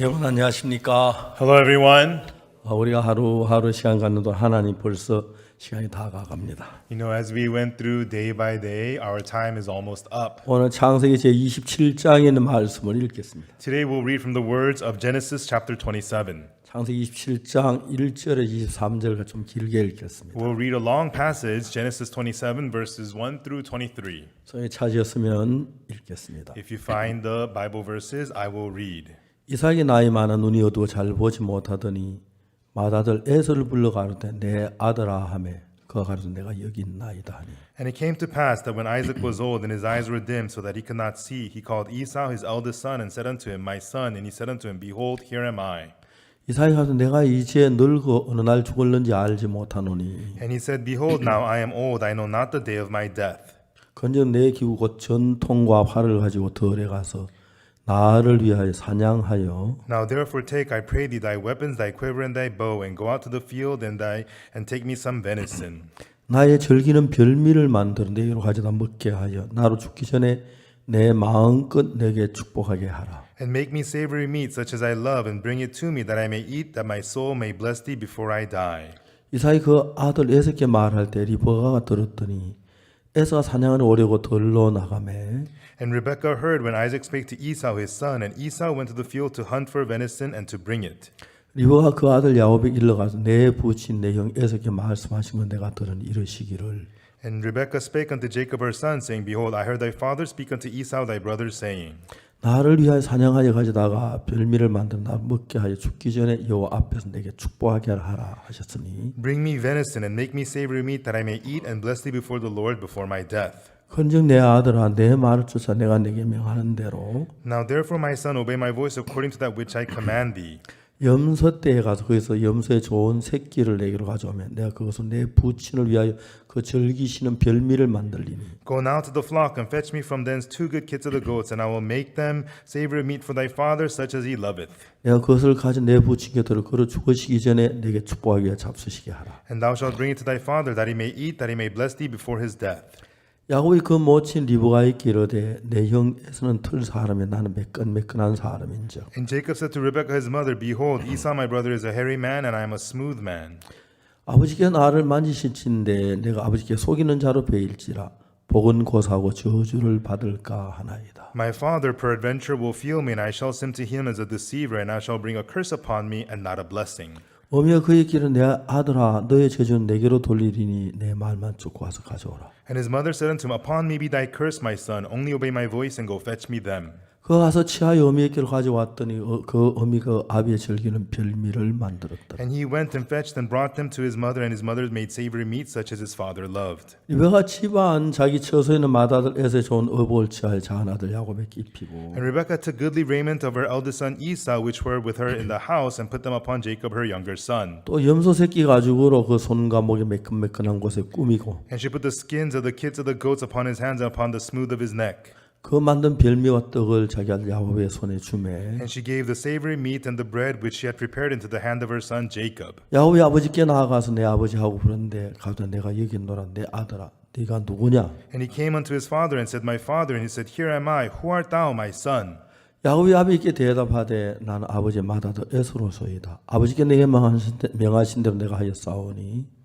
여러분 안녕하십니까? Hello, everyone. 우리가 하루하루 시간 갖는 동안 하나님 벌써 시간이 다 가갑니다. You know, as we went through day by day, our time is almost up. 오늘 창세기 제 27장에 있는 말씀을 읽겠습니다. Today we'll read from the words of Genesis chapter 27. 창세기 27장 1절에 23절과 좀 길게 읽겠습니다. We'll read a long passage, Genesis 27 verses 1 through 23. 손에 찾으셨으면 읽겠습니다. If you find the Bible verses, I will read. 이삭이 나이 많아 눈이 어두워 잘 보지 못하더니 맏아들 에서를 불러 가로되 내 아들아 하매 그가 가로되 내가 여기 있나이다 하니 And it came to pass that when Isaac was old and his eyes were dim so that he could not see, he called Esau his eldest son and said unto him, My son. And he said unto him, Behold, here am I. 이삭이 가로되 내가 이제 늙어 어느 날 죽을는지 알지 못하노니 And he said, Behold, now I am old, I know not the day of my death. 건적 내 기구 곧 전통과 활을 가지고 들에 가서 나를 위하여 사냥하여 Now therefore take, I pray thee, thy weapons, thy quiver, and thy bow, and go out to the field, and take me some venison. 나의 절기는 별미를 만들어 내게로 가져다 먹게 하여 나로 죽기 전에 내 마음껏 내게 축복하게 하라. And make me savory meat, such as I love, and bring it to me, that I may eat, that my soul may bless thee before I die. 이삭이 그 아들 에서께 말할 때 리브가가 들었더니 에서가 사냥을 오려고 들로 나가매 And Rebekah heard when Isaac spake to Esau his son, and Esau went to the field to hunt for venison and to bring it. 리브가 그 아들 야곱에게 일러가서 내 부친 내 형 에서께 말씀하신 건 내가 들은 이르시기를 And Rebekah spake unto Jacob her son, saying, Behold, I heard thy father speak unto Esau thy brother, saying, 나를 위하여 사냥하여 가져다가 별미를 만들어 나 먹게 하여 죽기 전에 여호와 앞에서 내게 축복하게 하라 하셨으니 Bring me venison, and make me savory meat, that I may eat and bless thee before the Lord before my death. 건즉 내 아들아 내 말을 쫓아 내가 내게 명하는 대로 Now therefore, my son, obey my voice according to that which I command thee. 염소 떼에 가서 거기서 염소의 좋은 새끼를 내게로 가져오면 내가 그것을 내 부친을 위하여 그 즐기시는 별미를 만들리니 Go now to the flock, and fetch me from thence 2 good kits of the goats, and I will make them savory meat for thy father, such as he loveth. 내가 그것을 가져 내 부친 곁으로 걸어 죽으시기 전에 내게 축복하기 위해 잡수시게 하라. And thou shalt bring it to thy father, that he may eat, that he may bless thee before his death. 야곱이 그 모친 리브가에게 이르되 내 형 에서는 털 사람이 나는 매끈매끈한 사람인즉 And Jacob said to Rebekah his mother, Behold, Esau my brother is a hairy man, and I am a smooth man. 아버지께 나를 만지실진데 내가 아버지께 속이는 자로 베일지라 복은 고사하고 저주를 받을까 하나이다. My father peradventure will feel me, and I shall seem to him as a deceiver, and I shall bring a curse upon me, and not a blessing. 어미가 그의 길은 내 아들아 너의 저주는 내게로 돌리리니 내 말만 쫓고 와서 가져오라. And his mother said unto him, Upon me be thy curse, my son, only obey my voice, and go fetch me them. 그가 가서 치하여 어미에게로 가져왔더니 그 어미가 아비의 즐기는 별미를 만들었다. And he went and fetched and brought them to his mother, and his mother made savory meat, such as his father loved. 리베가 집안 자기 처소에 있는 맏아들 에서의 좋은 의복을 취하여 작은 아들 야곱에게 입히고 And Rebekah took goodly raiment of her eldest son Esau, which were with her in the house, and put them upon Jacob her younger son. 또 염소 새끼 가죽으로 그 손과 목에 매끈매끈한 곳에 꾸미고 And she put the skins of the kids of the goats upon his hands and upon the smooth of his neck. 그 만든 별미와 떡을 자기 아들 야곱의 손에 주매 And she gave the savory meat and the bread which she had prepared into the hand of her son Jacob. 야곱이 아버지께 나아가서 내 아버지하고 부르는데 가도 내가 여기 있노라 내 아들아 네가 누구냐? And he came unto his father and said, My father. And he said, Here am I. Who art thou, my son? 야곱이 아버지께 대답하되 나는 아버지의 맏아들 에서로소이다. 아버지께 내게 명하신 대로 내가 하였사오니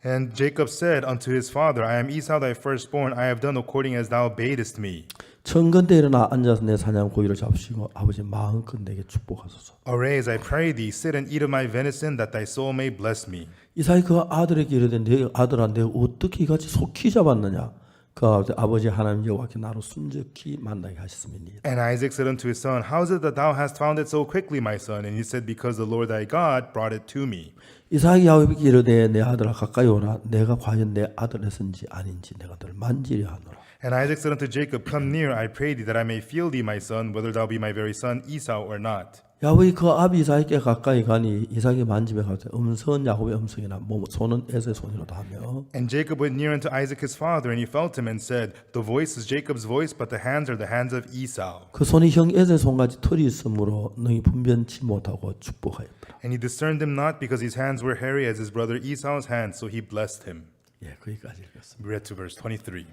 And Jacob said unto his father, I am Esau thy firstborn. I have done according as thou badest me. 천근대 일어나 앉아서 내 사냥 고기를 잡수시고 아버지 마음껏 내게 축복하소서. Arise, I pray thee, sit and eat of my venison, that thy soul may bless me. 이삭이 그 아들에게 이르되 내 아들아 내가 어떻게 이같이 속히 잡았느냐? 그 아버지 하나님 여호와께 나로 순적히 만나게 하셨습니다. And Isaac said unto his son, How is it that thou hast found it so quickly, my son? And he said, Because the Lord thy God brought it to me. 이삭이 야곱에게 이르되 내 아들아 가까이 오라. 내가 과연 내 아들에서인지 아닌지 내가 너를 만지려 하노라. And Isaac said unto Jacob, Come near, I pray thee, that I may feel thee, my son, whether thou be my very son Esau or not. 야곱이 그 아비 이삭에게 가까이 가니 이삭이 만지며 가되 음성은 야곱의 음성이나 손은 에서의 손이로다 하며 And Jacob went near unto Isaac his father, and he felt him and said, The voice is Jacob's voice, but the hands are the hands of Esau. 그 손이 형 에서의 손같이 털이 있으므로 너희 분변치 못하고 축복하였더라. And he discerned him not, because his hands were hairy as his brother Esau's hands, so he blessed him. 예, 거기까지 읽었습니다. We read to verse 23.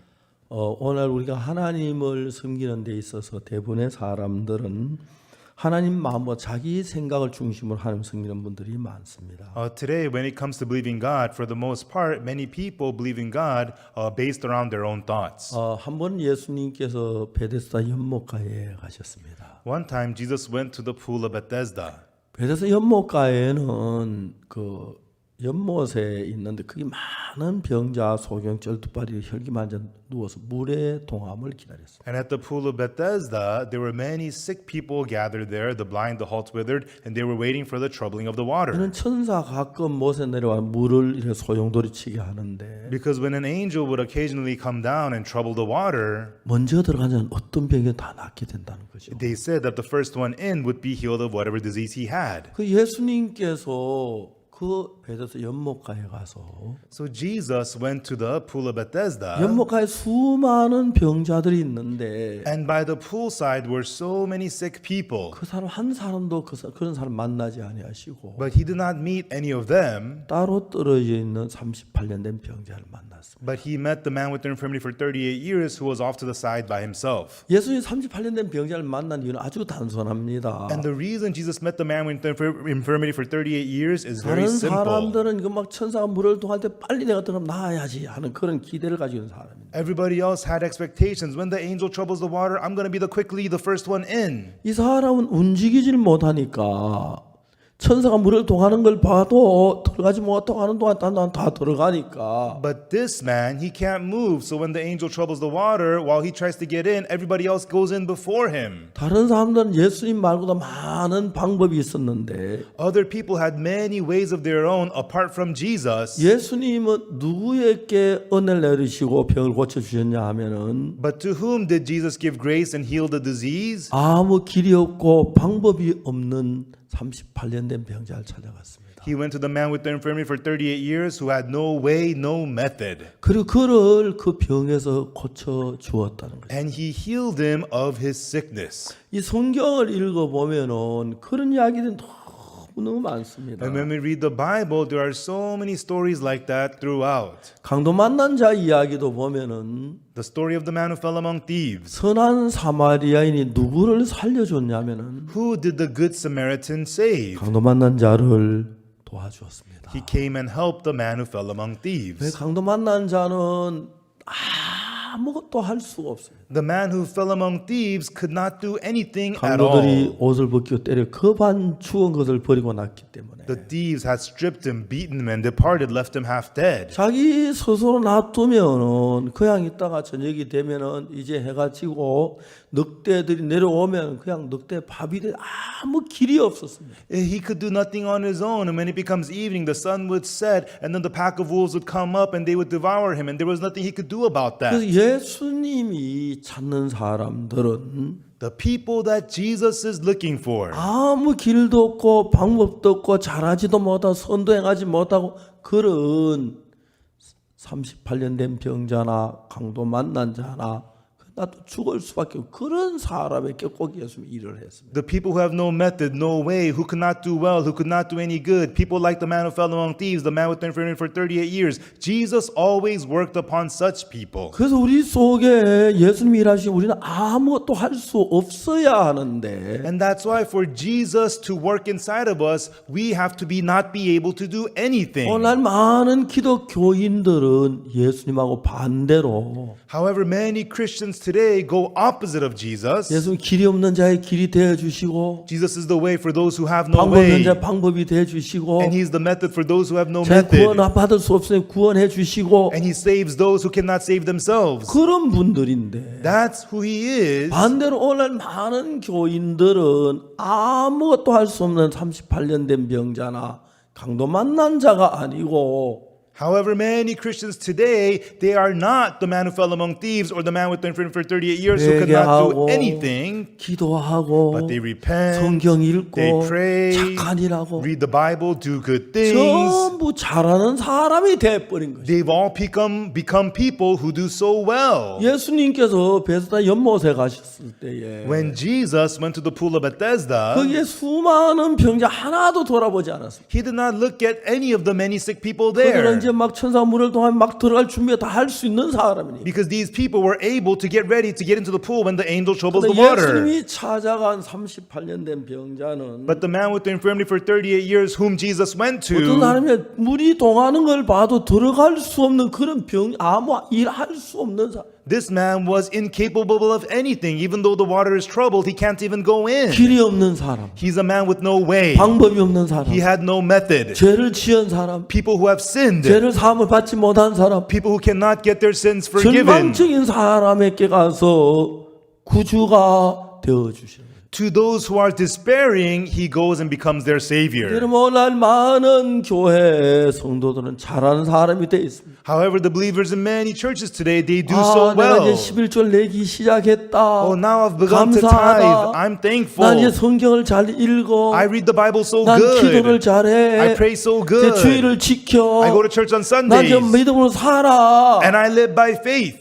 오늘 우리가 하나님을 섬기는 데 있어서 대부분의 사람들은 하나님 마음보다 자기 생각을 중심으로 하나님 섬기는 분들이 많습니다. Today, when it comes to believing God, for the most part, many people believe in God based around their own thoughts. 한번 예수님께서 베데스다 연못가에 가셨습니다. One time, Jesus went to the pool of Bethesda. 베데스다 연못가에는 그 연못에 있는데 거기 많은 병자, 소경, 쩔뚝발이 혈기만져 누워서 물의 동함을 기다렸어요. And at the pool of Bethesda, there were many sick people gathered there, the blind, the halt withered, and they were waiting for the troubling of the water. 이는 천사 가끔 못에 내려와 물을 이렇게 소용돌이 치게 하는데 Because when an angel would occasionally come down and trouble the water, 먼저 들어간 자는 어떤 병이 다 낫게 된다는 거죠. they said that the first one in would be healed of whatever disease he had. 그 예수님께서 그 베데스다 연못가에 가서 So Jesus went to the pool of Bethesda, 연못가에 수많은 병자들이 있는데 and by the poolside were so many sick people. 그 사람 한 사람도 그런 사람 만나지 아니하시고 But he did not meet any of them, 따로 떨어져 있는 38년 된 병자를 만났습니다. but he met the man with the infirmity for 38 years who was off to the side by himself. 예수님 38년 된 병자를 만난 이유는 아주 단순합니다. And the reason Jesus met the man with the infirmity for 38 years is 다른 very simple. 사람들은 그 막 천사가 물을 통할 때 빨리 내가 들어가면 나아야지 하는 그런 기대를 가지고 있는 사람입니다. Everybody else had expectations. When the angel troubles the water, I'm going to be the first one in. 이 사람은 움직이질 못하니까 천사가 물을 통하는 걸 봐도 들어가지 못하고 하는 동안 다 들어가니까 But this man, he can't move. So when the angel troubles the water, while he tries to get in, everybody else goes in before him. 다른 사람들은 예수님 말고도 많은 방법이 있었는데 Other people had many ways of their own apart from Jesus. 예수님은 누구에게 은혜를 내리시고 병을 고쳐주셨냐 하면은 But to whom did Jesus give grace and heal the disease? 아무 길이 없고 방법이 없는 38년 된 병자를 찾아갔습니다. He went to the man with the infirmity for 38 years who had no way, no method. 그리고 그를 그 병에서 고쳐 주었다는 거죠. And he healed him of his sickness. 이 성경을 읽어보면은 그런 이야기들은 너무 많습니다. And when we read the Bible, there are so many stories like that throughout. 강도 만난 자 이야기도 보면은 The story of the man who fell among thieves. 선한 사마리아인이 누구를 살려줬냐면은 Who did the good Samaritan save? 강도 만난 자를 도와주었습니다. He came and helped the man who fell among 왜 thieves. 강도 만난 자는 아무것도 할 수가 없습니다. The man who fell among thieves could not do anything at all. 강도들이 옷을 벗기고 때려 겁한 죽은 것을 버리고 났기 때문에 The thieves had stripped him, beaten him, and departed, left him half dead. 자기 스스로 놔두면은 그냥 있다가 저녁이 되면은 이제 해가 지고 늑대들이 내려오면 그냥 늑대 밥이 돼 아무 길이 없었습니다. He could do nothing on his own, and when it becomes evening, the sun would set, and then the pack of wolves would come up, and they would devour him, and there was nothing he could do about 그래서 that. 예수님이 찾는 사람들은 The people that Jesus is looking for, 아무 길도 없고 방법도 없고 잘하지도 못하고 선도 행하지 못하고 그런 38년 된 병자나 강도 만난 자나 나도 죽을 수밖에 없고 그런 사람에게 꼭 예수님이 일을 했습니다. the people who have no method, no way, who could not do well, who could not do any good, people like the man who fell among thieves, the man with the infirmity for 38 years. Jesus always worked upon such people. 그래서 우리 속에 예수님이 일하시고 우리는 아무것도 할 수 없어야 하는데 And that's why for Jesus to work inside of us, we have to not be able to do anything. 오늘 많은 기독교인들은 예수님하고 반대로 However, many Christians today go opposite of Jesus. 예수님 길이 없는 자의 길이 되어 주시고 Jesus is the way for those who have no 방법 없는 way. 자의 방법이 되어 주시고 And he's the method for those who have no 제 구원 method. 받을 수 없으니 구원해 주시고 And he saves those who cannot save themselves. 그런 분들인데 That's who he is. 반대로 오늘 많은 교인들은 아무것도 할 수 없는 38년 된 병자나 강도 만난 자가 아니고 However, many Christians today, they are not the man who fell among thieves or the man with the infirmity for 38 years who could not do 회개하고 anything, 기도하고 but they repent, 성경 읽고 they pray, 착한 일하고 read the Bible, do good things. 전부 잘하는 사람이 돼버린 거죠. They've all become people who do so well. 예수님께서 베스다 연못에 가셨을 때에 When Jesus went to the pool of Bethesda, 거기에 수많은 병자 하나도 돌아보지 않았습니다. he did not look at any of the many sick people 그들은 there. 이제 이제 막 천사가 문을 통하면 막 들어갈 준비가 다 할 수 있는 사람이니. Because these people were able to get ready to get into the pool when the angel troubles the 근데 water. 예수님이 찾아간 38년 된 병자는 But the man with the infirmity for 38 years whom Jesus went 어떤 to, 사람이 물이 동하는 걸 봐도 들어갈 수 없는 그런 병, 아무 일 할 수 없는 사람. this man was incapable of anything. Even though the water is troubled, he can't even go in. 길이 없는 사람, He's a man with no way. 방법이 없는 사람, He had no method. 죄를 지은 사람, People who have sinned. 죄를 사함을 받지 못한 사람, People who cannot get their sins forgiven. 절망적인 사람에게 가서 구주가 되어 주시는 거예요. To those who are despairing, he goes and becomes their savior. 여러분 오늘 많은 교회 성도들은 잘하는 사람이 돼 있습니다. However, the believers in many churches today, they do so 내가 well. 이제 11절 내기 시작했다. Oh, now I've begun to 감사하다. tithe. I'm 난 thankful. 이제 성경을 잘 읽어. I read the Bible so 난 기도를 good. 잘해. I pray so 제 good. 주의를 지켜. I go to church on 난 이제 Sundays. 믿음으로 살아. And I live by faith.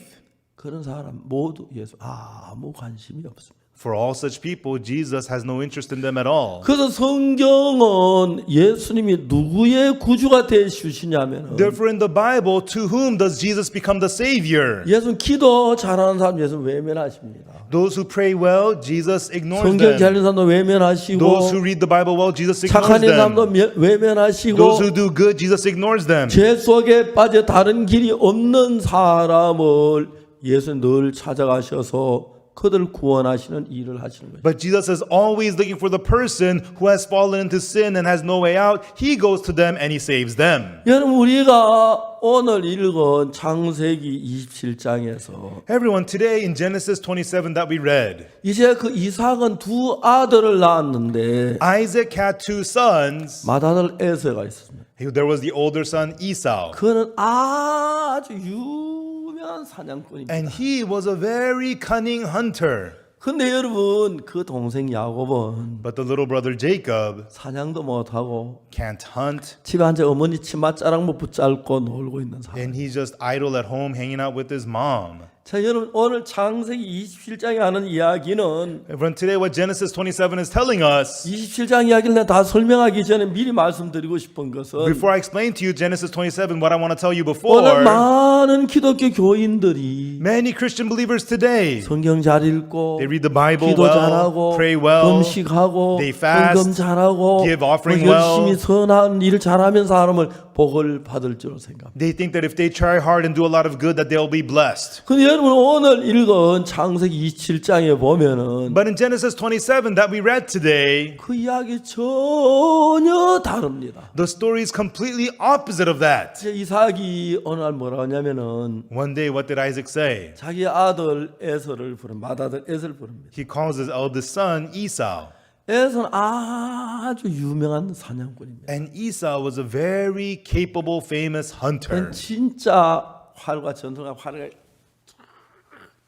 그런 사람 모두 예수 아무 관심이 없습니다. For all such people, Jesus has no interest in them at all. 그래서 성경은 예수님이 누구의 구주가 되시냐면 Therefore, in the Bible, to whom does Jesus become the savior? 예수님 기도 잘하는 사람 예수님 외면하십니다. Those who pray well, Jesus ignores 성경 잘 them. 읽는 사람도 외면하시고 Those who read the Bible well, Jesus ignores 착한 일 사람도 them. 외면하시고 Those who do good, Jesus ignores them. 죄 속에 빠져 다른 길이 없는 사람을 예수님 늘 찾아가셔서 그들을 구원하시는 일을 하시는 거예요. But Jesus is always looking for the person who has fallen into sin and has no way out. He goes to them and he saves them. 여러분 우리가 오늘 읽은 창세기 27장에서 Everyone, today in Genesis 27 that we read, 이제 그 이삭은 두 아들을 낳았는데 Isaac had two sons. 맏아들 에서가 있었습니다. There was the older son Esau. 그는 아주 유명한 사냥꾼입니다. And he was a very cunning hunter. 근데 여러분 그 동생 야곱은 But the little brother Jacob 사냥도 못하고 can't hunt. 집에 앉아 어머니 치맛자락 못 붙잡고 놀고 있는 사람. And he's just idle at home hanging out with his mom. 자, 여러분 오늘 창세기 27장에 하는 이야기는 From today, what Genesis 27 is telling us, 27장 이야기를 내가 다 설명하기 전에 미리 말씀드리고 싶은 것은 before I explain to you Genesis 27, what I want to tell you 오늘 before, 많은 기독교 교인들이 many Christian believers today, 성경 잘 읽고 they read the Bible 기도 well, 잘하고 pray well, 금식하고 they fast, 헌금 잘하고 give offering 열심히 well. 선한 일을 잘하면 사람을 복을 받을 줄 생각합니다. they think that if they try hard and do a lot of good, that they'll be blessed. 근데 여러분 오늘 읽은 창세기 27장에 보면은 But in Genesis 27 that we read today, 그 이야기 전혀 다릅니다. the story is completely opposite of that. 이제 이삭이 어느 날 뭐라 하냐면은 One day, what did Isaac say? 자기 아들 에서를 부릅니다. 맏아들 에서를 부릅니다. He calls his eldest son Esau. 에서는 아주 유명한 사냥꾼입니다. And Esau was a very capable, famous hunter. 진짜 활과 전투가 활을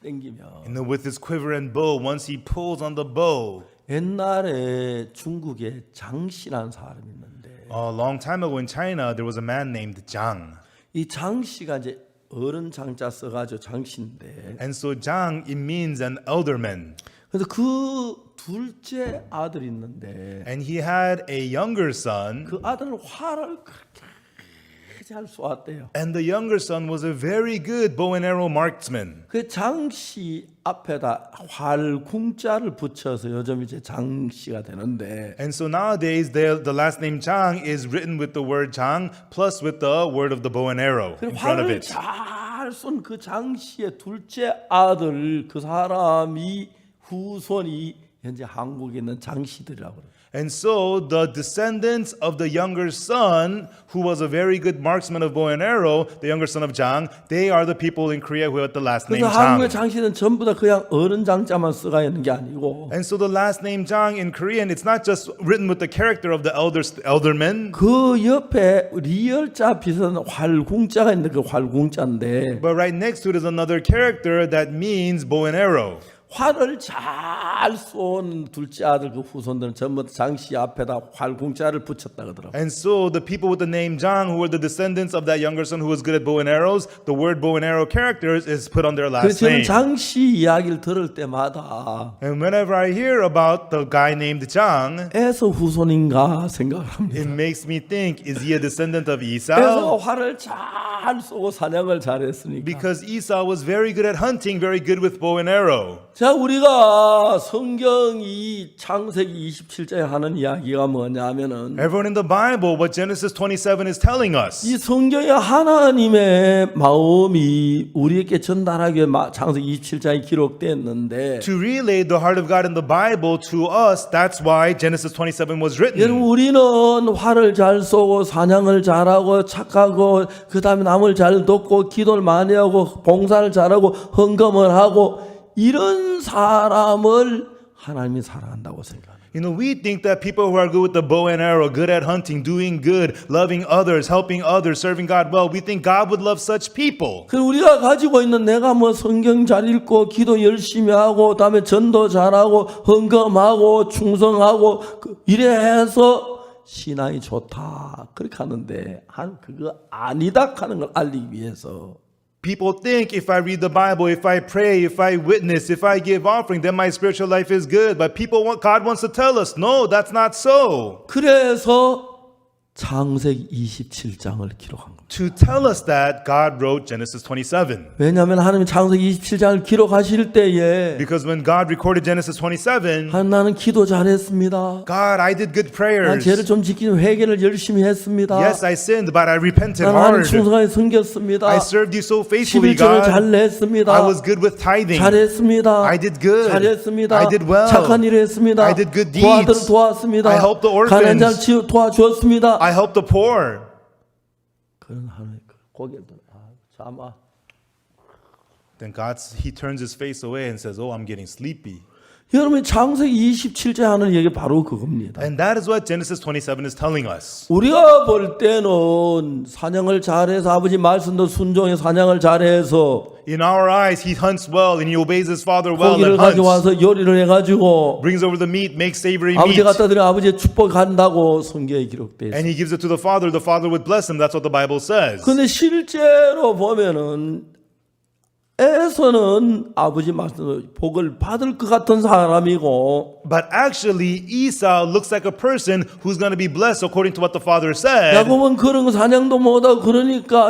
땡기면 And then with his quiver and bow, once he pulls on the bow, 옛날에 중국에 장씨라는 사람이 있는데 a long time ago in China, there was a man named Zhang. 이 장씨가 이제 어른 장자 써가지고 장씨인데 And so Zhang, it means an elderman. 그래서 그 둘째 아들이 있는데 And he had a younger son. 그 아들은 활을 그렇게 잘 쏘았대요. And the younger son was a very good bow and arrow marksman. 그 장씨 앞에다 활 궁자를 붙여서 요즘 이제 장씨가 되는데 And so nowadays, the last name Zhang is written with the word Zhang plus with the word of the bow and arrow 그 in front of 활을 it. 잘 쏜 그 장씨의 둘째 아들 그 사람이 후손이 현재 한국에 있는 장씨들이라고 그래요. And so the descendants of the younger son, who was a very good marksman of bow and arrow, the younger son of Zhang, they are the people in Korea who had the last name 그래서 한국의 Zhang. 장씨는 전부 다 그냥 어른 장자만 써가 있는 게 아니고 And so the last name Zhang in Korean, it's not just written with the character of the elderman, 그 옆에 리얼자 비슷한 활궁자가 있는데 그 활궁자인데 but right next to it is another character that means bow and arrow. 활을 잘 쏜 둘째 아들 그 후손들은 전부 장씨 앞에다 활궁자를 붙였다 그러더라고. And so the people with the name Jang, who were the descendants of that younger son who was good at bow and arrows, the word bow and arrow characters is put on their last 그래서 저는 name. 장씨 이야기를 들을 때마다 And whenever I hear about the guy named Jang, 에서 후손인가 생각을 합니다. it makes me think, is he a descendant of 그래서 Esau? 활을 잘 쏘고 사냥을 잘했으니까. Because Esau was very good at hunting, very good with bow and arrow. 자, 우리가 성경이 창세기 27장에 하는 이야기가 뭐냐면은 Everyone in the Bible, what Genesis 27 is telling us, 이 성경에 하나님의 마음이 우리에게 전달하기 위해 창세기 27장이 기록됐는데 to relay the heart of God in the Bible to us, that's why Genesis 27 was 여러분 written. 우리는 활을 잘 쏘고 사냥을 잘하고 착하고 그 다음에 남을 잘 돕고 기도를 많이 하고 봉사를 잘하고 헌금을 하고 이런 사람을 하나님이 사랑한다고 생각합니다. You know, we think that people who are good with the bow and arrow, good at hunting, doing good, loving others, helping others, serving God well, we think God would love such people. 그 우리가 가지고 있는 내가 뭐 성경 잘 읽고 기도 열심히 하고 그다음에 전도 잘하고 헌금하고 충성하고 이래 해서 신앙이 좋다 그렇게 하는데 그거 아니다 하는 걸 알리기 위해서 People think if I read the Bible, if I pray, if I witness, if I give offering, then my spiritual life is good. But God wants to tell us, no, that's not so. 그래서 창세기 27장을 기록한 겁니다. To tell us that, God wrote Genesis 27. 왜냐하면 하나님이 창세기 27장을 기록하실 때에 Because when God recorded Genesis 27, 나는 기도 잘했습니다. God, I did good 난 prayers. 죄를 좀 지키는 회개를 열심히 했습니다. Yes, I sinned, but I repented 나는 하나님 hard. 충성하게 섬겼습니다. I served you so faithfully, 11조를 God. 잘 냈습니다. I was good with tithing. 잘했습니다. I did good. 잘했습니다. I did well. 착한 일을 했습니다. I did good 고아들을 deeds. 도왔습니다. I helped the orphans. 가난한 자를 도와주었습니다. I helped the poor. 그런 하나님 고개를 참아. Then He turns his face away and says, oh, I'm getting sleepy. 여러분 창세기 27장 하는 얘기 바로 그겁니다. And that is what Genesis 27 is telling us. 우리가 볼 때는 사냥을 잘해서 아버지 말씀도 순종해 사냥을 잘해서 In our eyes, he hunts well and he obeys his father well 고기를 and hunts. 가져와서 요리를 해가지고 Brings over the meat, makes savory 아버지 meat. 갖다 드려 아버지의 축복한다고 성경에 기록되어 있어요. And he gives it to the father would bless him. That's what the Bible says. 근데 실제로 보면은 에서는 아버지 말씀대로 복을 받을 것 같은 사람이고 But actually, Esau looks like a person who's going to be blessed according to what the father said. 야곱은 그런 거 사냥도 못하고 그러니까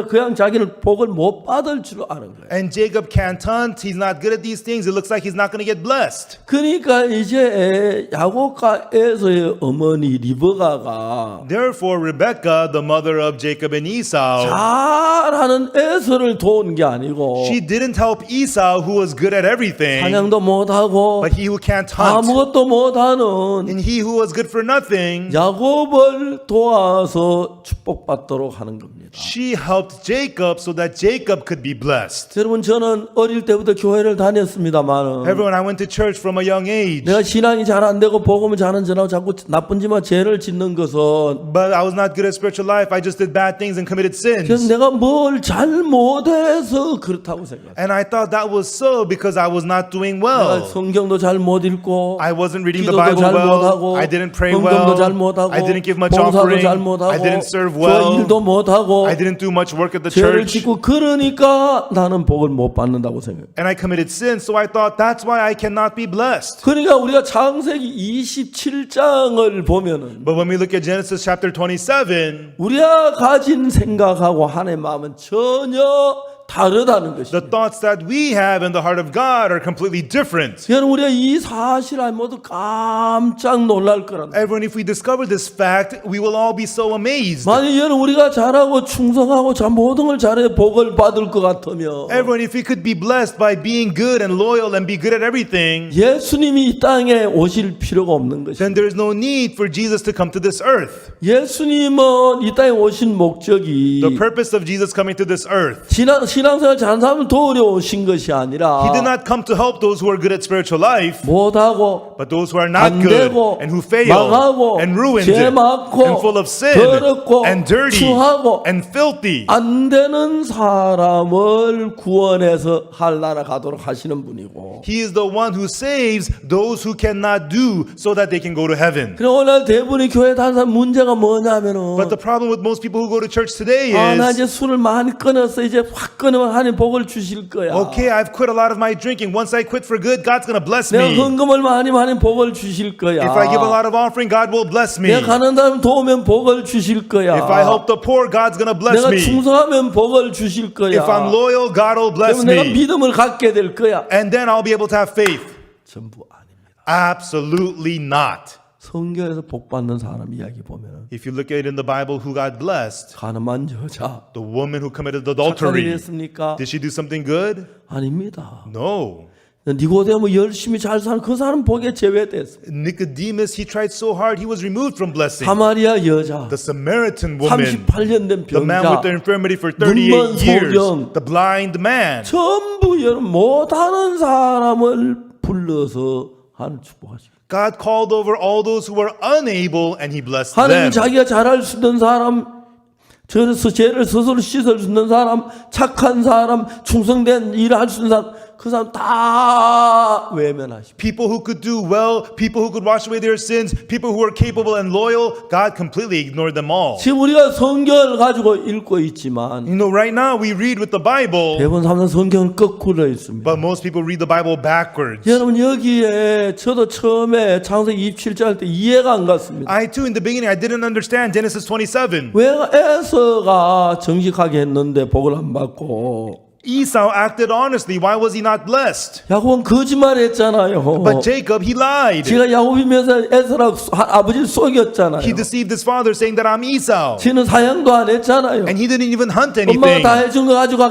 그냥 자기는 복을 못 받을 줄 아는 거예요. And Jacob can't hunt. He's not good at these things. It looks like he's not going to get blessed. 그러니까 이제 야곱과 에서의 어머니 리브가가 Therefore, Rebekah, the mother of Jacob and Esau, 잘하는 에서를 도운 게 아니고 she didn't help Esau, who was good at everything, 사냥도 못하고 but he who can't hunt, 아무것도 못하는 and he who was good for nothing, 야곱을 도와서 축복받도록 하는 겁니다. she helped Jacob so that Jacob could be blessed. 여러분 저는 어릴 때부터 교회를 다녔습니다만 Everyone, I went to church from a young age, 내가 신앙이 잘 안 되고 복음을 잘 안 전하고 자꾸 나쁜 짓만 죄를 짓는 것은 but I was not good at spiritual life. I just did bad things and committed 그래서 sins. 내가 뭘 잘못해서 그렇다고 생각해요. And I thought that was so because I was not doing 내가 well. 성경도 잘 못 읽고 I wasn't reading the 기도도 Bible 잘 well. 못하고 I didn't pray 헌금도 well. 잘 못하고 I didn't give much 봉사도 offering. 잘 못하고 I didn't serve 저 well. 일도 못하고 I didn't do much work at the 죄를 church. 짓고 그러니까 나는 복을 못 받는다고 생각해요. And I committed sin, so I thought that's why I cannot be blessed. 그러니까 우리가 창세기 27장을 보면은 But when we look at Genesis chapter 27, 우리가 가진 생각하고 하나님의 마음은 전혀 다르다는 the 것입니다. thoughts that we have in the heart of God are completely different. 여러분 우리가 이 사실을 알면 모두 깜짝 놀랄 거란다. Everyone, if we discover this fact, we will all be so amazed. 만약 여러분 우리가 잘하고 충성하고 자 모든 걸 잘해 복을 받을 것 같으면 Everyone, if we could be blessed by being good and loyal and be good at everything, 예수님이 이 땅에 오실 필요가 없는 것입니다. then there is no need for Jesus to come to this earth. 예수님은 이 땅에 오신 목적이 The purpose of Jesus coming to this earth, 신앙생활 잘하는 사람은 더 어려우신 것이 아니라 He did not come to help those who are good at spiritual life, 못하고 but those who are not 안 good 되고 and who fail 망하고 and ruined 죄 and 많고 full of sin 더럽고 and dirty 추하고 and filthy. 안 되는 사람을 구원해서 할나라 가도록 하시는 분이고 He is the one who saves those who cannot do so that they can go to heaven. 그럼 오늘 대부분의 교회 다니는 사람 문제가 뭐냐면은 But the problem with most people who go to church today 나 is, 이제 술을 많이 끊었어 이제 확 끊으면 하나님 복을 주실 거야 okay, I've quit a lot of my drinking. Once I quit for good, God's going to bless 내가 me. 헌금을 많이 하나님 복을 주실 거야 If I give a lot of offering, God will bless me. 내가 가는 사람 도우면 복을 주실 거야 If I help the poor, God's going to bless 내가 me. 충성하면 복을 주실 거야 If I'm loyal, God will bless 그러면 내가 me. 믿음을 갖게 될 거야 And then I'll be able to have faith. 전부 아닙니다 Absolutely not. 성경에서 복 받는 사람 이야기 보면 If you look at it in the Bible, who God blessed, 가늠한 여자 the woman who committed 착한 일 adultery, 했습니까? did she do something good? 아닙니다 No. 니고데모 열심히 잘 사는 그 사람 복에 제외됐어 Nicodemus, he tried so hard, he was removed from blessing. 사마리아 여자 The Samaritan woman, 38년 된 the man with the 병자 infirmity for 눈먼 38 years, 소경. the blind man. 전부 여러분 못하는 사람을 불러서 하나님 축복하시고 God called over all those who were unable and he blessed 하나님 them. 자기가 잘할 수 있는 사람 저래서 죄를 스스로 씻을 수 있는 사람 착한 사람 충성된 일을 할 수 있는 사람 그 사람 다 외면하십니다. People who could do well, people who could wash away their sins, people who were capable and loyal, God completely ignored them all. 지금 우리가 성경을 가지고 읽고 있지만 You know, right now we read with the Bible, 대부분 사람은 성경은 거꾸로 있습니다. but most people read the Bible backwards. 여러분 여기에 저도 처음에 창세기 27절 할 때 이해가 안 갔습니다. I too, in the beginning, I didn't understand Genesis 27. 왜 에서가 정직하게 했는데 복을 안 받고 Esau acted honestly. Why was he not blessed? 야곱은 거짓말했잖아요. But Jacob, he lied. 제가 야곱이면서 에서랑 아버지를 속였잖아요. He deceived his father saying that I'm Esau. 지는 사냥도 안 했잖아요. And he didn't even hunt 엄마가 anything. 다 해준 거 가지고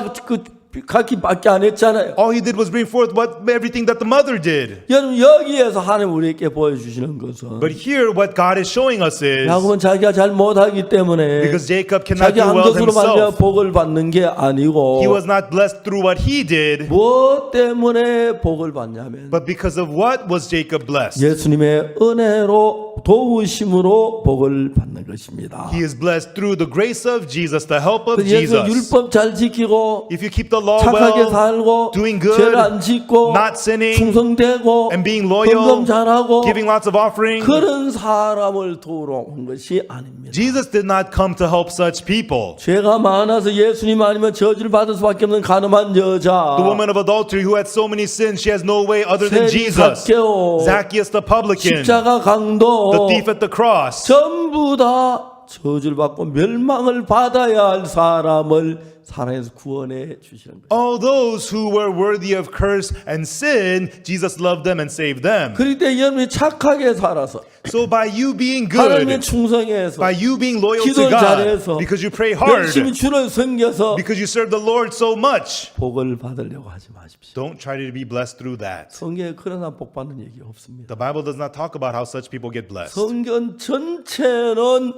갖기밖에 안 했잖아요. All he did was bring forth everything that the mother did. 여러분 여기에서 하나님 우리에게 보여주시는 것은 But here, what God is showing us is, 야곱은 자기가 잘 못하기 때문에 because Jacob cannot 자기 do 한 well 것으로 말미암아 himself, 복을 받는 게 아니고 he was not blessed through what he did, 무엇 때문에 복을 받냐면 but because of what was Jacob blessed? 예수님의 은혜로 도우심으로 복을 받는 것입니다. He is blessed through the grace of Jesus, the help of 예수 Jesus. 율법 잘 지키고 If you keep the law 착하게 well, 살고 doing good, 죄를 안 짓고 not sinning, 충성되고 and being loyal, 헌금 잘하고 giving lots of offering, 그런 사람을 도우러 온 것이 아닙니다. Jesus did not come to help such people. 죄가 많아서 예수님 아니면 저주를 받을 수밖에 없는 가늠한 여자 The woman of adultery who had so many sins, she has no way other than 세리 Jesus. 삭개오 Zacchaeus the publican, 십자가 강도 the thief at the cross. 전부 다 저주를 받고 멸망을 받아야 할 사람을 사랑해서 구원해 주시는 거예요. All those who were worthy of curse and sin, Jesus loved them and saved them. 그럴 때 여러분이 착하게 살아서 So by you being 하나님의 good, 충성해서 by you being loyal to 기도를 God, 잘해서 because you pray hard, 열심히 주를 섬겨서 because you serve the Lord so much, 복을 받으려고 하지 마십시오. don't try to be blessed through that. 성경에 그런 사람 복 받는 얘기 없습니다. The Bible does not talk about how such people get blessed. 성경 전체는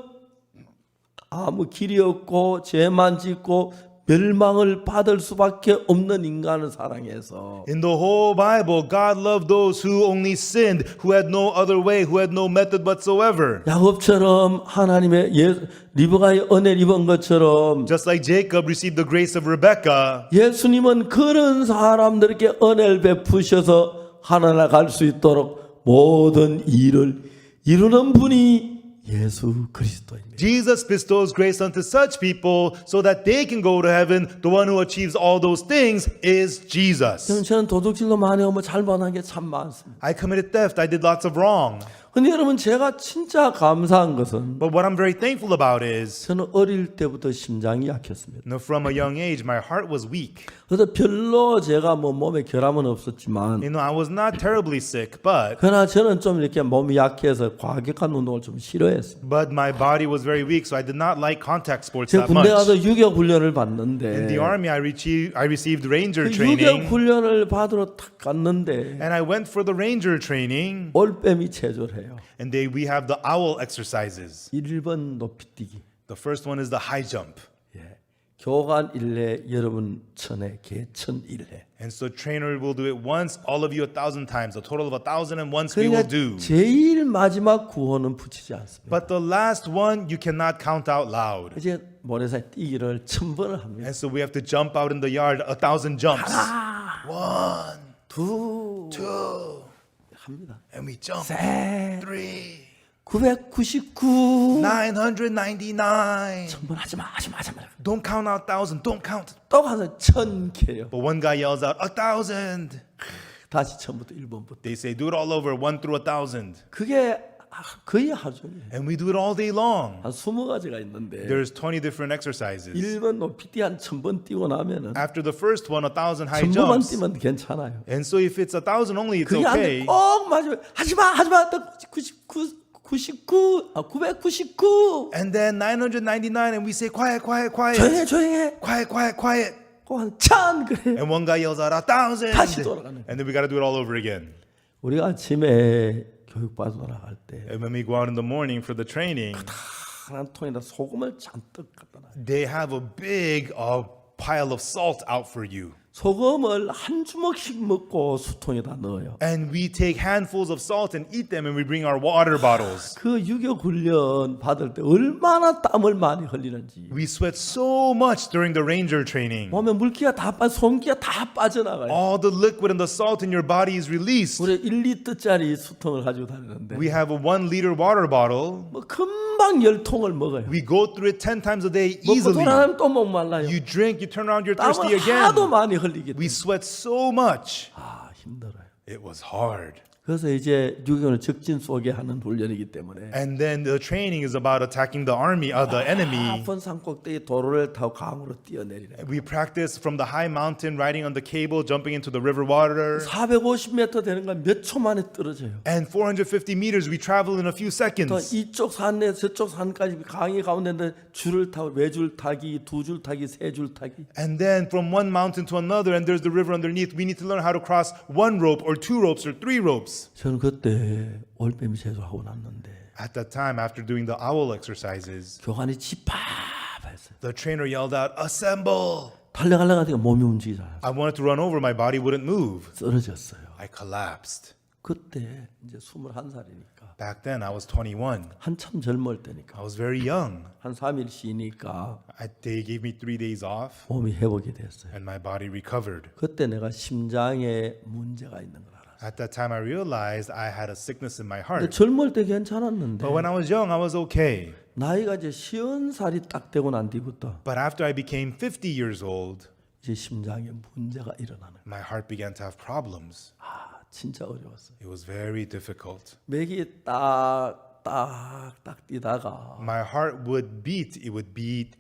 아무 길이 없고 죄만 짓고 멸망을 받을 수밖에 없는 인간을 사랑해서 In the whole Bible, God loved those who only sinned, who had no other way, who had no method whatsoever. 야곱처럼 하나님의 리브가의 은혜를 입은 것처럼 Just like Jacob received the grace of Rebekah, 예수님은 그런 사람들에게 은혜를 베푸셔서 하나나 갈 수 있도록 모든 일을 이루는 분이 예수 그리스도입니다. Jesus bestows grace unto such people so that they can go to heaven. The one who achieves all those things is Jesus. 저는 도둑질도 많이 하고 잘못한 게 참 많습니다. I committed theft. I did lots of wrong. 근데 여러분 제가 진짜 감사한 것은 But what I'm very thankful about is, 저는 어릴 때부터 심장이 약했습니다. from a young age, my heart was weak. 그래서 별로 제가 몸에 결함은 없었지만 I was not terribly sick, but 그러나 저는 좀 이렇게 몸이 약해서 과격한 운동을 좀 싫어했습니다. my body was very weak, so I did not like contact sports 제가 that 군대 much. 가서 유격 훈련을 In 받는데 the army, I received ranger 유격 training, 훈련을 받으러 탁 갔는데 and I went for the ranger training, 올빼미 체조를 해요. and we have the owl exercises. 1번 높이뛰기, The first one is the high jump. 교관 1회, 여러분 1000회, 개천 1회. And so trainer will do it once, all of you 1,000 times. A total of 1,001 we will 그러니까 do. 제일 마지막 구호는 붙이지 않습니다. But the last one you cannot count out loud. 이제 모래사에 뛰기를 1000번을 합니다. And so we have to jump out in the yard 1,000 jumps. 하나, 1, 둘, 2, 합니다. and we jump. 셋, 3, 999. 999. 1000번 하지 마. Don't count out 1,000. Don't count. 또 가서 1000개요. But one guy yells out 1,000. 다시 처음부터 1번부터. They say do it all over 1 through 1,000. 그게 거의 하루 종일. And we do it all day long. 한 20가지가 있는데 There's 20 different exercises. 1번 높이 뛰 한 1000번 뛰고 나면은 After the first one, 1,000 high 1000번만 jumps. 뛰면 괜찮아요. And so if it's 1,000 only, it's 그게 안 okay. 돼. 꼭 맞으면 하지 마. 또 999. And then 999, and we say quiet. 조용해. Quiet. 꼭 한 1000 그래. And one guy yells out 1,000. 다시 돌아가는. And then we got to do it all over again. 우리가 아침에 교육받으러 나갈 때 And when we go out in the morning for the training, 한 통에다 소금을 잔뜩 갖다 놔요. they have a big pile of salt out for you. 소금을 한 주먹씩 먹고 수통에다 넣어요. And we take handfuls of salt and eat them, and we bring our water bottles. 그 유교 훈련 받을 때 얼마나 땀을 많이 흘리는지. We sweat so much during the ranger training. 보면 물기가 손기가 다 빠져나가요. All the liquid and the salt in your body is released. 우리 1리터짜리 수통을 가지고 다니는데 We have a 1-liter water bottle. 뭐 금방 10통을 먹어요. We go through it 10 times a day 먹고 easily. 돌아가면 또 목말라요. You drink, you turn around, you're thirsty 땀을 하도 again. 많이 흘리기 We 때문에 sweat so much. 힘들어요. It was hard. 그래서 이제 유교는 적진 속에 하는 훈련이기 때문에 And then the training is about attacking the the enemy. 높은 산 꼭대기 도로를 타고 강으로 뛰어내리래. We practice from the high mountain, riding on the cable, jumping into the river water. 450m 되는 건 몇 초 만에 떨어져요. And 450 meters, we travel in a few 또 seconds. 이쪽 산에 저쪽 산까지 강이 가운데인데 줄을 타고 4줄 타기, 2줄 타기, 3줄 타기. And then from one mountain to another, and there's the river underneath. We need to learn how to cross 1 rope or 2 ropes or 3 ropes. 저는 그때 올빼미 제조하고 났는데 At that time, after doing the owl exercises, 교관이 집합했어요. the trainer yelled out, "Assemble!" 달려가려고 하니까 몸이 움직이잖아요. I wanted to run over, my body wouldn't move. 쓰러졌어요. I collapsed. 그때 이제 21살이니까 Back then, I was 21. 한참 젊을 때니까 I was very young. 한 3일 쉬니까 They gave me 3 days off, 몸이 회복이 됐어요. and my body recovered. 그때 내가 심장에 문제가 있는 걸 알았어요. At that time, I realized I had a sickness in my 근데 heart. 젊을 때 괜찮았는데 But when I was young, I was okay. 나이가 이제 50살이 딱 되고 난 뒤부터 But after I became 50 years old, 이제 심장에 문제가 일어나는 거예요. my heart began to have problems. 진짜 어려웠어요. It was very difficult. 맥이 딱딱딱 뛰다가 My heart would beat. It would beat,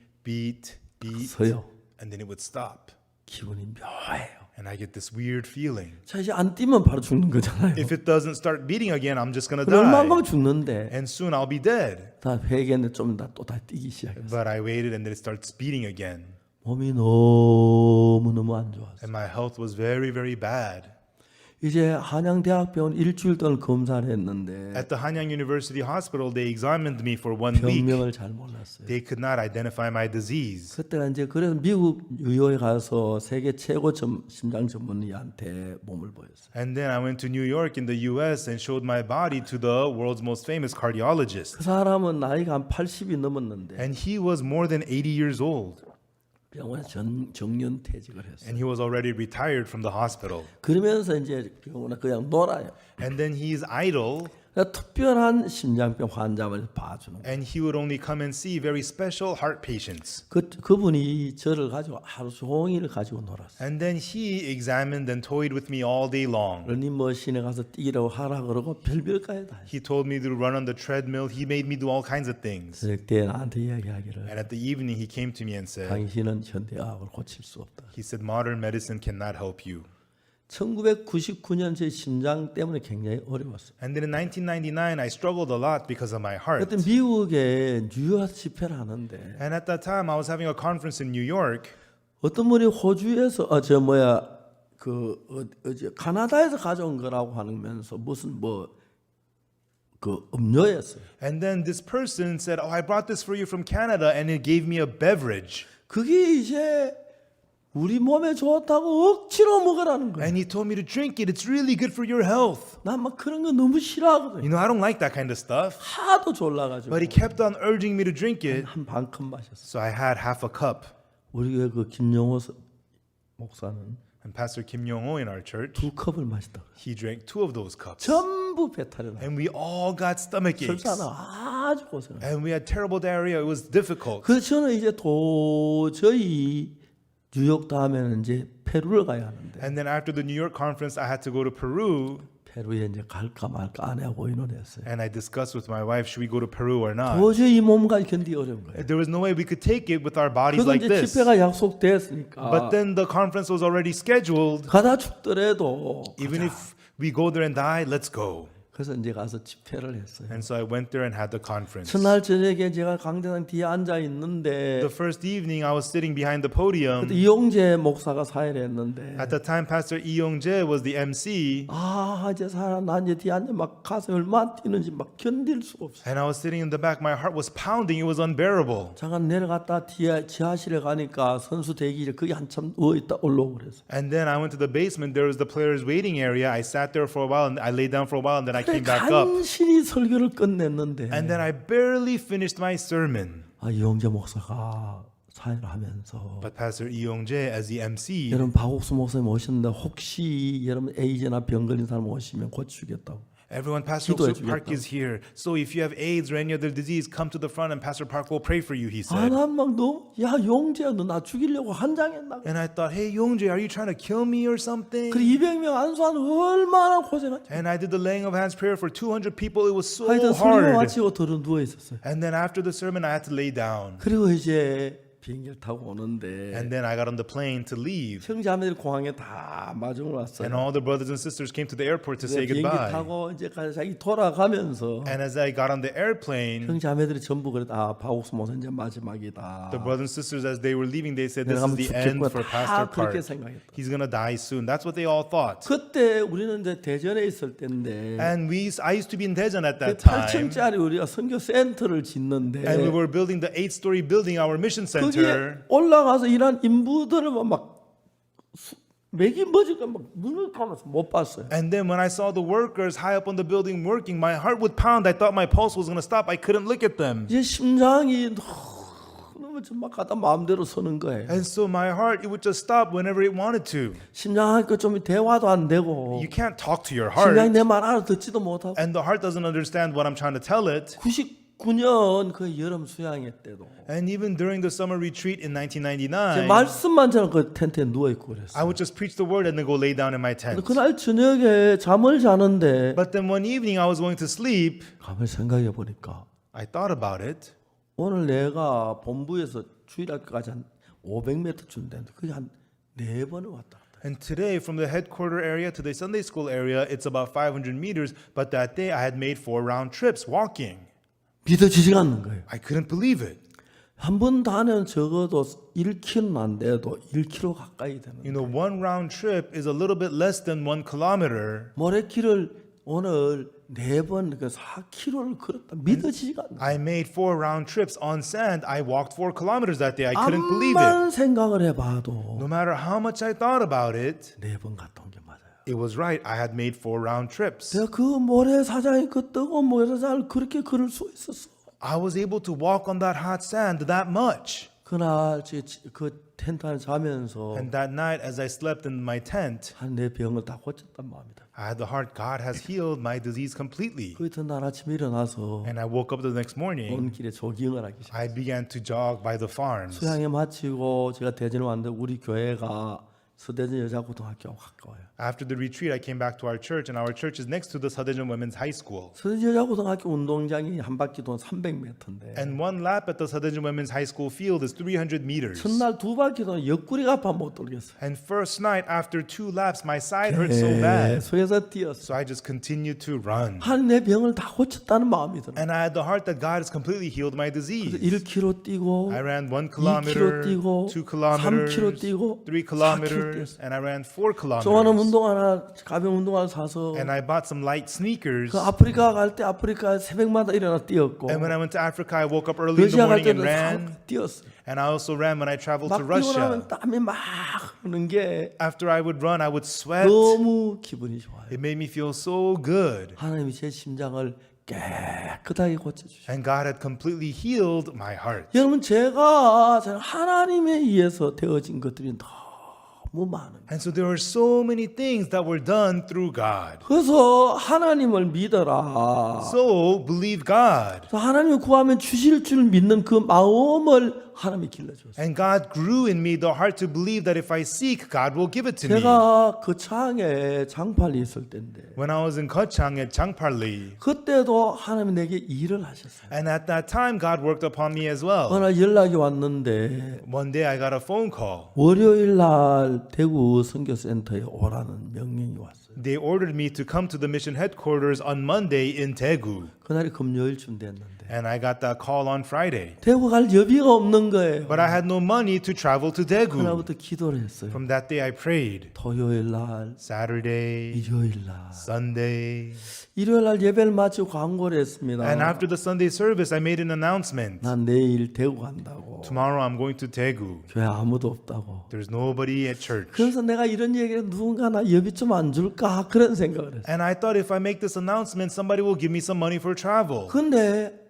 서요. and then it would stop. 기분이 묘해요. And I get this weird feeling. 자 이제 안 뛰면 바로 죽는 거잖아요. If it doesn't start beating again, I'm just gonna 얼마 안 die. 가면 죽는데 And soon I'll be dead. 다 회개했는데 좀 다 또 다 뛰기 시작했어요. But I waited, and then it starts beating again. 몸이 너무너무 안 좋았어요. And my health was very, very bad. 이제 한양대학병원 일주일 동안 검사를 했는데 At the Hanyang University Hospital, they examined me for 1 week. 병명을 잘 몰랐어요. They could not identify my disease. 그때가 이제 그래서 미국 의료에 가서 세계 최고 심장 전문의한테 몸을 보였어요. And then I went to New York in the US and showed my body to the world's most famous cardiologist. 그 사람은 나이가 한 80이 넘었는데 And he was more than 80 years old. 병원에 정년 퇴직을 했어요. And he was already retired from the hospital. 그러면서 이제 병원에 그냥 놀아요. And then he's idle, 그러니까 특별한 심장병 환자만 봐주는 거예요. and he would only come and see very special heart patients. 그분이 저를 가지고 하루 종일 가지고 놀았어요. And then he examined and toyed with me all day long. 러닝머신에 가서 뛰라고 하라 그러고 별별까지 다 했어요. He told me to run on the treadmill. He made me do all kinds of things. 그때 나한테 이야기하기를 And at the evening, he came to me and said, 당신은 현대의학을 고칠 수 없다. he said, modern medicine cannot help you. 1999년 제 심장 때문에 굉장히 어려웠어요. And then in 1999, I struggled a lot because of my heart. 그때 미국에 뉴욕 집회를 하는데 And at that time, I was having a conference in New York. 어떤 분이 호주에서 카나다에서 가져온 거라고 하면서 무슨 음료였어요. And then this person said, oh, I brought this for you from Canada, and it gave me a beverage. 그게 이제 우리 몸에 좋다고 억지로 먹으라는 거예요. And he told me to drink it. It's really good for your health. 난 막 그런 거 너무 싫어하거든요. You know, I don't like that kind of stuff. 하도 졸라가지고 But he kept on urging me to drink it. 한 반컵 마셨어요. So I had half a cup. 우리 교회 그 김용호 목사는 And Pastor Kim Yong-ho in our church, 2컵을 마셨다고. he drank 2 of those cups. 전부 배탈이 나. And we all got stomach aches. 설사는 아주 고생. And we had terrible diarrhea. It was difficult. 그래서 저는 이제 도저히 뉴욕 다음에는 이제 페루를 가야 하는데 And then after the New York conference, I had to go to Peru. 페루에 이제 갈까 말까 아내하고 의논했어요. And I discussed with my wife, should we go to Peru or not? 도저히 이 몸과 견디기 어려운 거예요. There was no way we could take it with our bodies 그래도 like 이제 this. 집회가 약속됐으니까 But then the conference was already scheduled. 가다 죽더라도 Even if we go there and die, let's go. 그래서 이제 가서 집회를 했어요. And so I went there and had the conference. 첫날 저녁에 제가 강대상 뒤에 앉아 있는데 The first evening, I was sitting behind the 그때 podium. 이용재 목사가 사회를 했는데 At the time, Pastor Lee Young-jae was the MC. 아 이제 사람 난 이제 뒤에 앉아 막 가슴이 얼마나 뛰는지 막 견딜 수가 없어요. And I was sitting in the back. My heart was pounding. It was unbearable. 잠깐 내려갔다 뒤에 지하실에 가니까 선수 대기실 거기 한참 누워 있다 올라오고 그랬어. And then I went to the basement. There was the players' waiting area. I sat there for a while and I lay down for a while and then I came back up. 간신히 설교를 끝냈는데 And then I barely finished my sermon. 아 이용재 목사가 사회를 하면서 But Pastor Lee Young-jae, as the MC, 여러분 박옥수 목사님 오셨는데 혹시 여러분 에이즈나 병 걸린 사람 오시면 고쳐주겠다고. everyone, Pastor 기도해 Suk Park 주겠다고. is here. So if you have AIDS or any other disease, come to the front and Pastor Park will pray for you, he 아 said. 난 막 너무 야 용재야 너 나 죽이려고 한장했나? And I thought, hey, Young-jae, are you trying to kill me or something? 그 200명 안수하는 얼마나 고생하지. And I did the laying of hands prayer for 200 people. It was so 하여튼 설교 hard. 마치고 들어 누워 있었어요. And then after the sermon, I had to lay down. 그리고 이제 비행기를 타고 오는데 And then I got on the plane to leave. 형제자매들 공항에 다 마중을 왔어요. And all the brothers and sisters came to the airport to say 비행기 goodbye. 타고 이제 자기 돌아가면서 And as I got on the airplane, 형제자매들이 전부 그랬다. 아, 박옥수 목사 이제 마지막이다. the brothers and sisters, as they were leaving, they said, this 내가 is the 죽겠구나. end for 다 Pastor 그렇게 Park. 생각했다. He's going to die soon. That's what they all thought. 그때 우리는 이제 대전에 있을 때인데 And I used to be in Daejeon at 그 that time. 8층짜리 우리가 선교 센터를 짓는데 And we were building the 8-story building, our mission center. 거기에 올라가서 일한 인부들을 막 맥이 멎으니까 막 눈을 감아서 못 봤어요. And then when I saw the workers high up on the building working, my heart would pound. I thought my pulse was going to stop. I couldn't look at them. 이제 심장이 너무 막 가다 마음대로 서는 거예요. And so my heart, it would just stop whenever it wanted to. 심장하니까 좀 대화도 안 되고 You can't talk to your 심장이 heart. 내 말 알아듣지도 못하고 And the heart doesn't understand what I'm trying to tell it. 99년 그 여름 수양회 때도 And even during the summer retreat in 제 1999, 말씀만 저는 그 텐트에 누워 있고 그랬어요. I would just preach the word and then go lay down in my 근데 tent. 그날 저녁에 잠을 자는데 But then one evening I was going to sleep. 가만히 생각해 보니까 I thought about it. 오늘 내가 본부에서 주일학교까지 한 500m 준다는데 그게 한 4번을 왔다 갔다. And today, from the headquarter area to the Sunday school area, it's about 500 meters. But that day, I had made 4 round trips walking. 믿어지지가 않는 거예요. I couldn't believe it. 한 번 다는 적어도 1km는 안 돼도 1km 가까이 되는 You know, 1 round trip is a little bit less than 1 kilometer. 모래길을 오늘 4번 그 4km를 걸었다. 믿어지지가 않는 I made 4 round trips on sand. I walked 4 kilometers that day. I couldn't believe it. 암만 생각을 해봐도 No matter how much I thought about it, 4번 갔다 온 게 맞아요. it was right. I had made 4 round trips. 내가 그 모래사장에 그 뜨거운 모래사장을 그렇게 걸을 수 있었어. I was able to walk on that hot sand that much. 그날 그 텐트 안에 자면서 And that night, as I slept in my tent, 한 내 병을 다 고쳤단 마음이다. I had the heart. God has healed my disease completely. 그 이튿날 아침에 일어나서 And I woke up the next morning. 온 길에 조깅을 하기 시작했어요. I began to jog by the farms. 수양회 마치고 제가 대전에 왔는데 우리 교회가 서대전 여자고등학교하고 가까워요. After the retreat, I came back to our church, and our church is next to the Sadaejeon Women's High School. 서대전 여자고등학교 운동장이 한 바퀴 돈 300m인데 And one lap at the Sadaejeon Women's High School field is 300 meters. 첫날 두 바퀴 돈 옆구리가 아파 못 돌겠어요. And first night, after 2 laps, my side hurt so bad. 계속해서 뛰었어. So I just continued to run. 한 내 병을 다 고쳤다는 마음이 들어. And I had the heart that God has completely healed my disease. 1km 뛰고 I ran 1 2km kilometer, 뛰고 2 kilometers, 3km 뛰고 3 kilometers, 뛰었어요. and I ran 4 좋아하는 kilometers. 운동 하나, 가벼운 운동 하나 사서 And I bought some light sneakers. 그 아프리카 갈 때 아프리카 새벽마다 일어나 뛰었고 And when I went to Africa, I woke up early in the 러시아 갈 morning and 때도 ran. 뛰었어요. And I also ran when I traveled to 막 뛰고 나면 Russia. 땀이 막 흐르는 게 After I would run, I would sweat. 너무 기분이 좋아요. It made me feel so good. 하나님이 제 심장을 깨끗하게 고쳐주시고 And God had completely healed my heart. 여러분 제가 하나님에 의해서 되어진 것들이 너무 많은 And so there were so many things that were done through God. 그래서 하나님을 믿어라. So believe God. 그래서 하나님을 구하면 주실 줄 믿는 그 마음을 하나님이 길러줬어요. And God grew in me the heart to believe that if I seek, God will give it to me. 제가 그 창에 장팔리 있을 때인데 When I was in Kochang at Changparli, 그때도 하나님이 내게 일을 하셨어요. and at that time God worked upon me as well. 어느 날 연락이 왔는데 One day I got a phone call. 월요일 날 대구 선교센터에 오라는 명령이 왔어요. They ordered me to come to the mission headquarters on Monday in Daegu. 그날이 금요일쯤 됐는데 And I got that call on Friday. 대구 갈 여비가 없는 거예요. But I had no money to travel to Daegu. 그날부터 기도를 했어요. From that day I prayed. 토요일 날, Saturday, 일요일 날, Sunday. 일요일 날 예배를 마치고 광고를 했습니다. And after the Sunday service, I made an announcement. 난 내일 대구 간다고. Tomorrow I'm going to Daegu. 교회 아무도 없다고. There's nobody at church. 그래서 내가 이런 얘기를 누군가 나 여비 좀 안 줄까 그런 생각을 했어요. And I thought if I make this announcement, somebody will give me some money for travel. 근데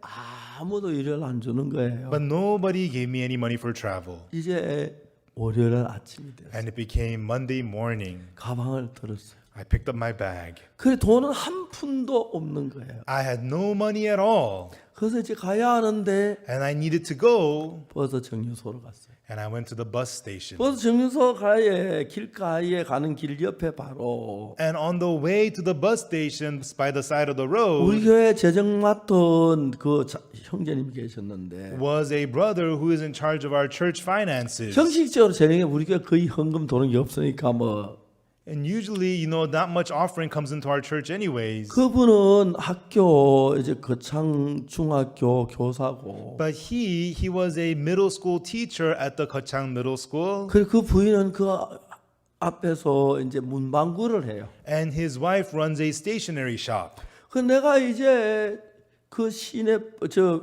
아무도 일요일 안 주는 거예요. But nobody gave me any money for travel. 이제 월요일 아침이 됐어요. And it became Monday morning. 가방을 들었어요. I picked up my bag. 그래 돈은 한 푼도 없는 거예요. I had no money at all. 그래서 이제 가야 하는데 And I needed to go. 버스 정류소로 갔어요. And I went to the bus station. 버스 정류소 가에 길가에 가는 길 옆에 바로 And on the way to the bus station, by the side of the 우리 road, 교회 재정 맡은 그 형제님이 계셨는데 was a brother who is in charge of our church finances. 형식적으로 재정에 우리 교회 거의 헌금 도는 게 없으니까 뭐 And usually, you know, not much offering comes into our church anyways. 그분은 학교 이제 거창 중학교 교사고 But he was a middle school teacher at the Kochang Middle School. 그리고 그 부인은 그 앞에서 이제 문방구를 해요. And his wife runs a stationery shop. 그 내가 이제 그 시내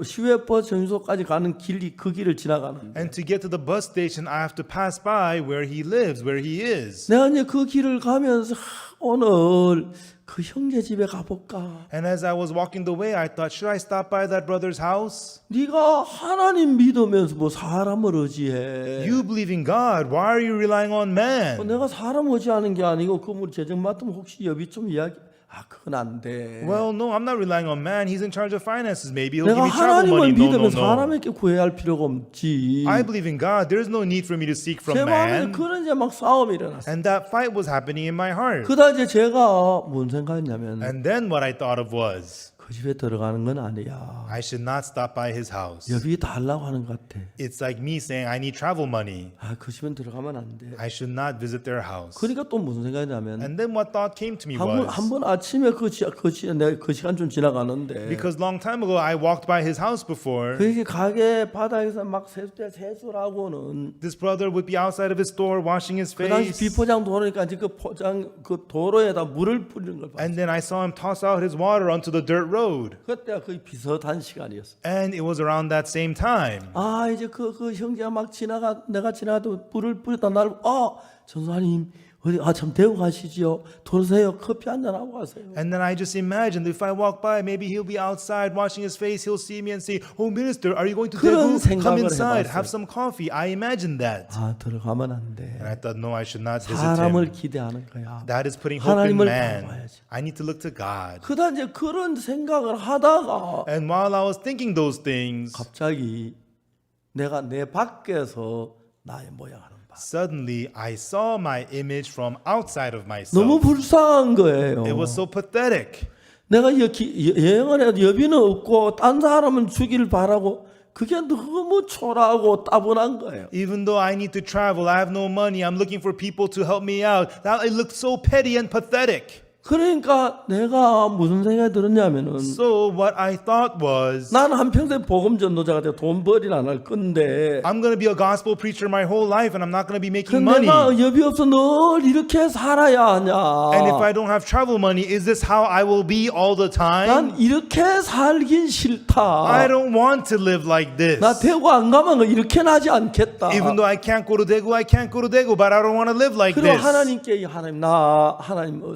시외버스 정류소까지 가는 길이 그 길을 지나가는데 And to get to the bus station, I have to pass by where he lives, where he is. 내가 이제 그 길을 가면서 오늘 그 형제 집에 가볼까? And as I was walking the way, I thought, should I stop by that brother's house? 네가 하나님 믿으면서 뭐 사람을 의지해? You believe in God. Why are you relying on man? 내가 사람 의지하는 게 아니고 그물 재정 맡으면 혹시 여비 좀 이야기? 그건 안 돼. Well, no, I'm not relying on man. He's in charge of finances. Maybe he'll give 내가 me travel money. 하나님을 No, 믿으면 no. 사람에게 구해야 할 필요가 없지. I believe in God. There's no need for me to seek from 제 마음에 man. 그런 이제 막 싸움이 일어났어요. And that fight was happening in my heart. 그다 이제 제가 뭔 생각했냐면 And then what I thought of was, 그 집에 들어가는 건 아니야. I should not stop by his house. 여비 달라고 하는 것 같아. It's like me saying I need travel money. 그 집엔 들어가면 안 돼. I should not visit their house. 그러니까 또 무슨 생각이냐면 And then what thought came to me 한 was, 번 아침에 내가 그 시간 좀 지나가는데 because long time ago I walked by his house before. 그게 가게 바닥에서 막 세수라고는 This brother would be outside of his store washing his 그 당시 face. 비포장 도로니까 이제 그 포장 그 도로에다 물을 뿌리는 걸 봤어요. And then I saw him toss out his water onto the dirt road. 그때가 거의 비슷한 시간이었어. And it was around that same time. 이제 그 형제가 막 내가 지나가도 물을 뿌리다 나를 전사님 어디 참 대구 가시지요. 도세요. 커피 한잔 하고 가세요. And then I just imagined if I walk by, maybe he'll be outside washing his face. He'll see me and say, "Oh, minister, are you going to 그런 Daegu? Come 생각을 inside, 해봤어요. have some coffee." I imagined that. 들어가면 안 돼. And I thought, no, I should not visit 사람을 him. 기대하는 거야. That is putting hope in 하나님을 man. 바라봐야지. I need to look to God. 그다 이제 그런 생각을 하다가 And while I was thinking those things, 갑자기 내가 내 밖에서 나의 모양을 봐. suddenly I saw my image from outside of 너무 myself. 불쌍한 거예요. It was so pathetic. 내가 여행을 해도 여비는 없고 딴 사람은 주기를 바라고 그게 너무 초라하고 따분한 거예요. Even though I need to travel, I have no money, I'm looking for people to help me out. That it looked so petty and pathetic. 그러니까 내가 무슨 생각이 들었냐면은 So what I thought was, 나는 한평생 복음 전도자가 돼 돈 벌이를 안 할 건데 I'm going to be a gospel preacher my whole life and I'm not going to be 그 making money. 내가 여비 없어 늘 이렇게 살아야 하냐? And if I don't have travel money, is this how I will be all the time? 난 이렇게 살긴 I 싫다. don't want to live like this. 나 대구 안 가면 이렇게 나지 않겠다. Even though I can't go to Daegu, I can't go to Daegu, but I don't want to live like 그리고 this. 하나님께 하나님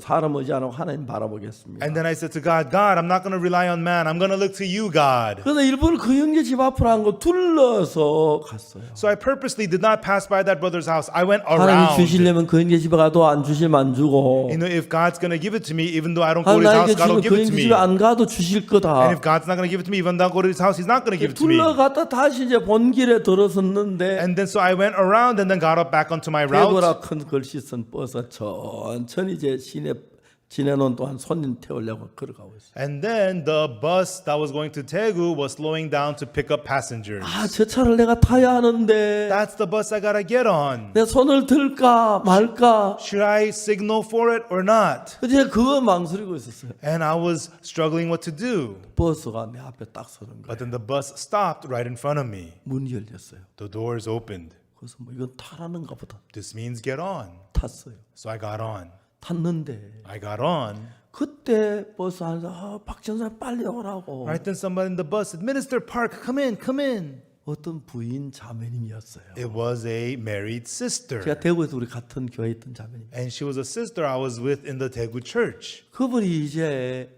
사람 의지 안 하고 하나님 바라보겠습니다. And then I said to God, God, I'm not going to rely on man. I'm going to look to you, God. 그래서 일부러 그 형제 집 앞으로 한 거 둘러서 갔어요. So I purposely did not pass by that brother's house. I went 하나님 around. 주시려면 그 형제 집에 가도 안 주시면 안 주고 You know, if God's going to give it to me, even though I don't go to his 하나님께 house, God will 주시면 give 그 it to 형제 me. 집에 안 가도 주실 And 거다. if God's not going to give it to me, even though I go to his house, he's not going to give it to me. 둘러갔다 다시 이제 본 길에 들어섰는데 And then so I went around and then got up back onto my route. 대구라 큰 글씨 쓴 버스 천천히 이제 시내 지내놓은 동안 손님 태우려고 걸어가고 있어요. And then the bus that was going to Daegu was slowing down to pick up passengers. 아, 저 차를 내가 타야 하는데 That's the bus I gotta get on. 내 손을 들까 말까 Should I signal for it or not? 이제 그거 망설이고 있었어요. And I was struggling what to do. 버스가 내 앞에 딱 서는 거예요. But then the bus stopped right in front of me. 문이 열렸어요. The doors opened. 그래서 뭐 이건 타라는가 보다. This means get on. 탔어요. So I got on. 탔는데 I got on. 그때 버스 안에서 박 전사 빨리 오라고 Right then somebody in the bus said, Minister Park, come in, come in. 어떤 부인 자매님이었어요. It was a married sister. 제가 대구에서 우리 같은 교회에 있던 자매님. And she was a sister I was with in the Daegu church. 그분이 이제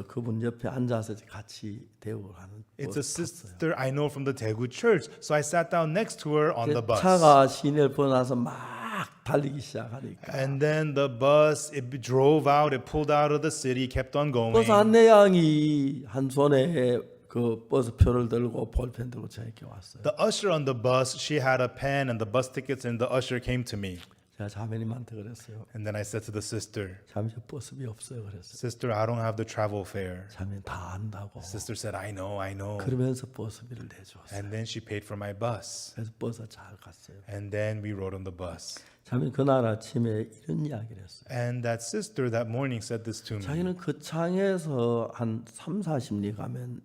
그분 옆에 앉아서 같이 대우를 하는 It's 버스 a 탔어요. sister I know from the Daegu church. So I sat down next to her on the bus. 차가 시내를 벗어나서 막 달리기 시작하니까 And then the bus, it drove out, it pulled out of the city, kept on going. 버스 안내양이 한 손에 그 버스 표를 들고 볼펜 들고 저에게 왔어요. The usher on the bus, she had a pen and the bus tickets, and the usher came to me. 제가 자매님한테 그랬어요. And then I said to the sister, 자매 버스비 없어요. 그랬어요. Sister, I don't have the travel fare. 자매 다 안다고. Sister said, I know, I know. 그러면서 버스비를 내줬어요. And then she paid for my bus. 그래서 버스 잘 갔어요. And then we rode on the bus. 자매 그날 아침에 이런 이야기를 했어요. And that sister that morning said this to me. 자기는 그 창에서 한 3, 40리 가면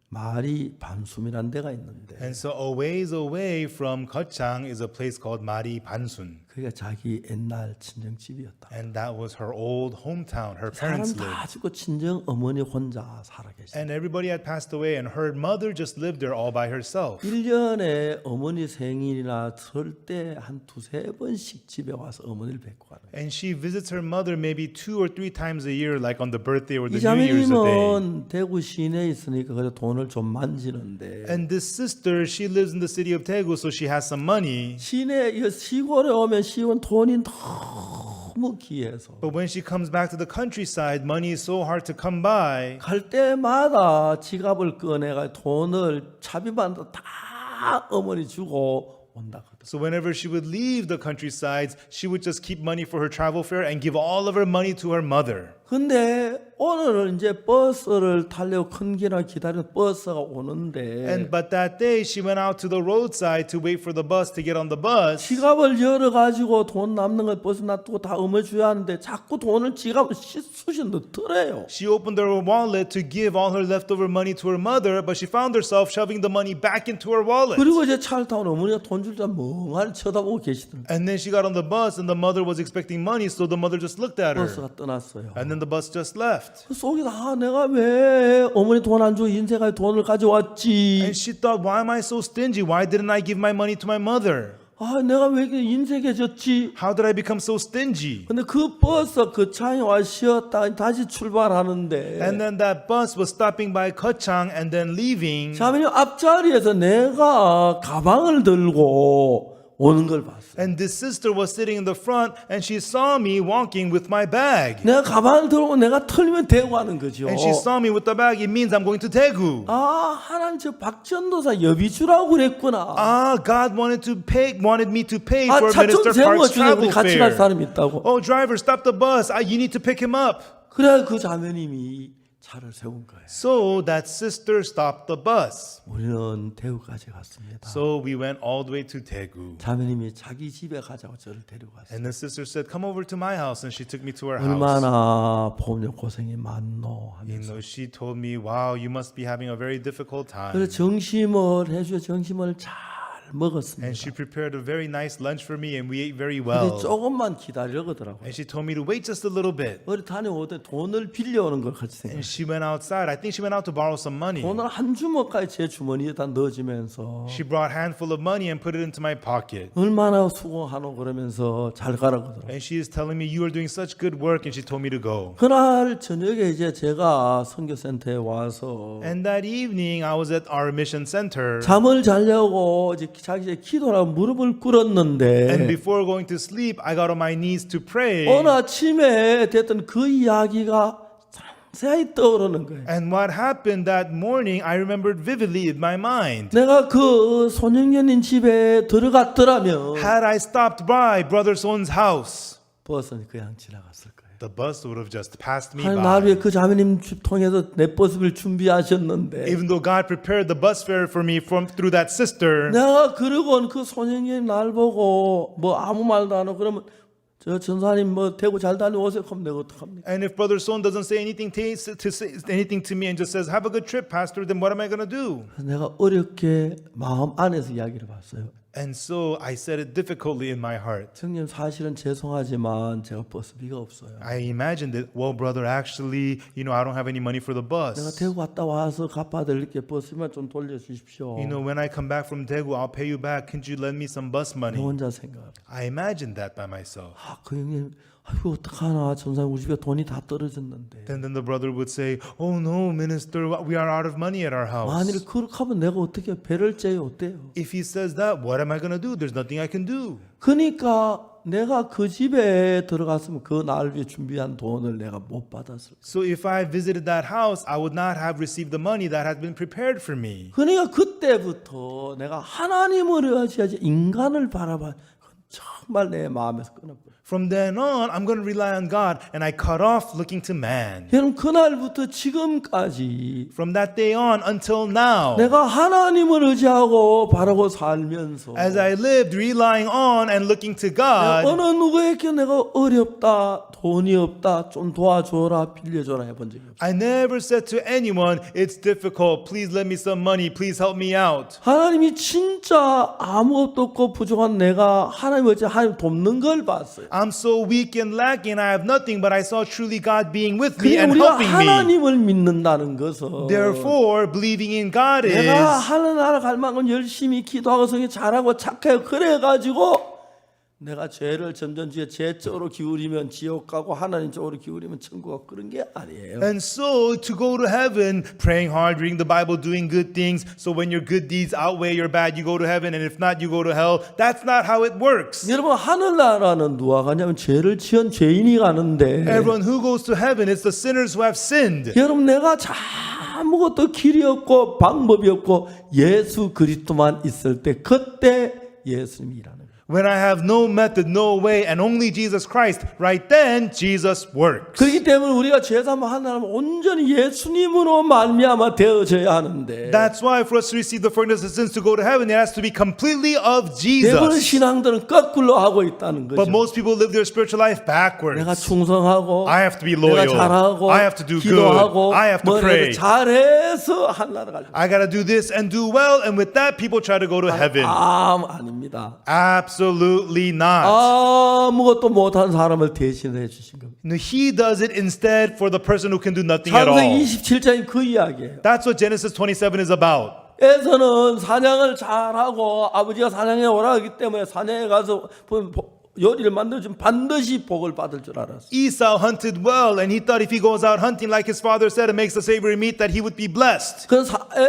마리 반숨이라는 데가 있는데 And so a ways away from Gyeongsang is a place called Mari Bansun. 그게 자기 옛날 친정집이었다. And that was her old hometown. Her 사람 parents 다 lived. 죽고 친정 어머니 혼자 살아 계시다. And everybody had passed away and her mother just lived there all by herself. 1년에 어머니 생일이나 설 때 한 두세 번씩 집에 와서 어머니를 뵙고 가는 거예요. And she visits her mother maybe 2 or 3 times a year, like on the birthday or 이 the New Year's Day. 자매님은 대구 시내에 있으니까 그래 돈을 좀 만지는데 And this sister, she lives in the city of Daegu, so she has some money. 시내 이 시골에 오면 시골 돈이 너무 귀해서 But when she comes back to the countryside, money is so hard to come by. 갈 때마다 지갑을 꺼내가 돈을 차비반도 다 어머니 주고 온다. So whenever she would leave the countryside, she would just keep money for her travel fare and give all of her money to her mother. 근데 오늘은 이제 버스를 타려고 큰 길을 기다리는 버스가 오는데 But that day she went out to the roadside to wait for the bus to get on the bus. 지갑을 열어가지고 돈 남는 걸 버스 놔두고 다 어머니 줘야 하는데 자꾸 돈을 지갑을 쑤시 넣더래요. She opened her wallet to give all her leftover money to her mother, but she found herself shoving the money back into her wallet. 그리고 이제 차를 타고 어머니가 돈 줄 때 멍하니 쳐다보고 계시더라고요. And then she got on the bus and the mother was expecting money, so the mother just looked at her. 버스가 떠났어요. And then the bus just left. 그 속에다 내가 왜 어머니 돈 안 주고 인생까지 돈을 가져왔지? And she thought, why am I so stingy? Why didn't I give my money to my mother? 아, 내가 왜 이렇게 인색해졌지? How did I become so stingy? 근데 그 버스 그 차에 와 쉬었다 다시 출발하는데 And then that bus was stopping by Gyeongsang and then leaving. 자매님 앞자리에서 내가 가방을 들고 오는 걸 봤어요. And this sister was sitting in the front and she saw me walking with my bag. 내가 가방을 들고 내가 털면 대고 하는 거죠. And she saw me with the bag. It means I'm going to Daegu. 아, 하나님 저 박전도사 여비주라고 그랬구나. Ah, God wanted me to pay 아, for 차 좀 Minister Park's 세워주세요. 우리 travel 같이 갈 fare. 사람이 있다고. Oh, driver, stop the bus. You need to pick him up. 그래 그 자매님이 차를 세운 거예요. So that sister stopped the bus. 우리는 대구까지 갔습니다. So we went all the way to Daegu. 자매님이 자기 집에 가자고 저를 데리고 갔어요. And the sister said, come over to my house. And she took me to her house. 얼마나 보험료 고생이 많노 You 하면서. know, she told me, wow, you must be having a very difficult 그래서 time. 정심을 해주어 정심을 잘 And 먹었습니다. she prepared a very nice lunch for me, and we ate very 근데 well. 조금만 기다리라고 하더라고요. And she told me to wait just a little bit. 어디 다녀오더니 돈을 빌려오는 걸 같이 생각해요. And she went outside. I think she went out to borrow some money. 돈을 한 주먹까지 제 주머니에다 넣어주면서 She brought a handful of money and put it into my pocket. 얼마나 수고하노 그러면서 잘 가라고 하더라고요. And she is telling me, you are doing such good work. And she told me to go. 그날 저녁에 이제 제가 선교센터에 와서 And that evening, I was at our mission center. 잠을 자려고 이제 자기 이제 기도라고 무릎을 And 꿇었는데 before going to sleep, I got on my knees to pray. 어느 아침에 됐던 그 이야기가 상세히 떠오르는 거예요. And what happened that morning, I remembered vividly in my mind. 내가 그 손영년님 집에 들어갔더라면 Had I stopped by Brother Son's house, 버스는 그냥 지나갔을 거예요. the bus would have just passed me 하나님 by. 나를 그 자매님 집 통해서 내 버스를 준비하셨는데 Even though God prepared the bus fare for me through that sister, 내가 그러고 그 손영년님 날 보고 뭐 아무 말도 안 하고 그러면 저 전사님 뭐 대구 잘 다녀오세요. 그럼 내가 어떡합니까? and if Brother Son doesn't say anything to me and just says, have a good trip, Pastor, then what am I going to do? 내가 어렵게 마음 안에서 이야기를 봤어요. And so I said it difficultly in my heart. 형님 사실은 죄송하지만 제가 버스비가 없어요. I imagined it, well, brother, actually, I don't have any money for the 내가 bus. 대구 갔다 와서 갚아드릴게 버스만 좀 돌려주십시오. When I come back from Daegu, I'll pay you back. Can't you lend me some bus 내 money? 혼자 생각. I imagined that by myself. 그 형님, 아이고 어떡하나 전사님 우리 집에 돈이 다 떨어졌는데. Then the brother would say, oh no, minister, we are out of money at our 만일 house. 그렇게 하면 내가 어떻게 배를 째요 어때요? If he says that, what am I going to do? There's nothing I can do. 그러니까 내가 그 집에 들어갔으면 그 날 위해 준비한 돈을 내가 못 받았을 거예요. So if I visited that house, I would not have received the money that had been prepared for me. 그러니까 그때부터 내가 하나님을 의지하지 인간을 바라봐. 그건 정말 내 마음에서 끊어버려. From then on, I'm going to rely on God, and I cut off looking to man. 여러분 그날부터 지금까지 From that day on until now, 내가 하나님을 의지하고 바라고 살면서 as I lived relying on and looking to God, 어느 누구에게 내가 어렵다, 돈이 없다, 좀 도와줘라, 빌려줘라 해본 적이 없어요. I never said to anyone, it's difficult, please lend me some money, please help me out. 하나님이 진짜 아무것도 없고 부족한 내가 하나님 어찌 하나님 돕는 걸 봤어요. I'm so weak and lacking, I have nothing, but I saw truly God being with me 그러니까 and 우리가 helping me. 하나님을 믿는다는 것은 Therefore, believing in God 내가 is 하나님 갈 만큼 열심히 기도하고 성경 잘하고 착하고 그래가지고 내가 죄를 점점 제 쪽으로 기울이면 지옥 가고 하나님 쪽으로 기울이면 천국 가고 그런 게 아니에요. And so to go to heaven, praying hard, reading the Bible, doing good things, so when your good deeds outweigh your bad, you go to heaven, and if not, you go to hell. That's not how it works. 여러분 하늘나라는 누가 가냐면 죄를 지은 죄인이 가는데 Everyone who goes to heaven is the sinners who have sinned. 여러분 내가 아무것도 길이 없고 방법이 없고 예수 그리스도만 있을 때 그때 예수님이 일하는 거예요. When I have no method, no way, and only Jesus Christ, right then Jesus works. 그렇기 때문에 우리가 죄사함을 하나님 온전히 예수님으로 말미암아 되어져야 하는데 That's why for us to receive the forgiveness of sins to go to heaven, it has to be completely of 대부분 Jesus. 신앙들은 거꾸로 하고 있다는 But 거죠. most people live their spiritual life 내가 backwards. 충성하고 I have to be 내가 loyal. 잘하고 I have to do 기도하고 good. I have to 뭐 pray. 잘해서 하나님 갈 I gotta do this and do well, and with that, people try to go to heaven. 아닙니다. Absolutely not. 아무것도 못한 사람을 대신해 주신 겁니다. No, he does it instead for the person who can do nothing at 창세기 all. 27장이 그 이야기예요. That's what Genesis 27 is about. 에서는 사냥을 잘하고 아버지가 사냥에 오라 하기 때문에 사냥에 가서 요리를 만들어주면 반드시 복을 받을 줄 알았어요. Esau hunted well, and he thought if he goes out hunting like his father said and makes the savory meat, that he would be blessed.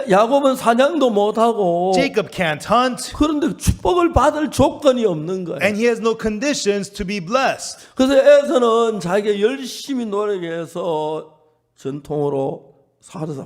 야곱은 사냥도 못하고 Jacob can't hunt, 그런데 축복을 받을 조건이 없는 거예요. and he has no conditions to be blessed. 그래서 에서는 자기가 열심히 노력해서 전통으로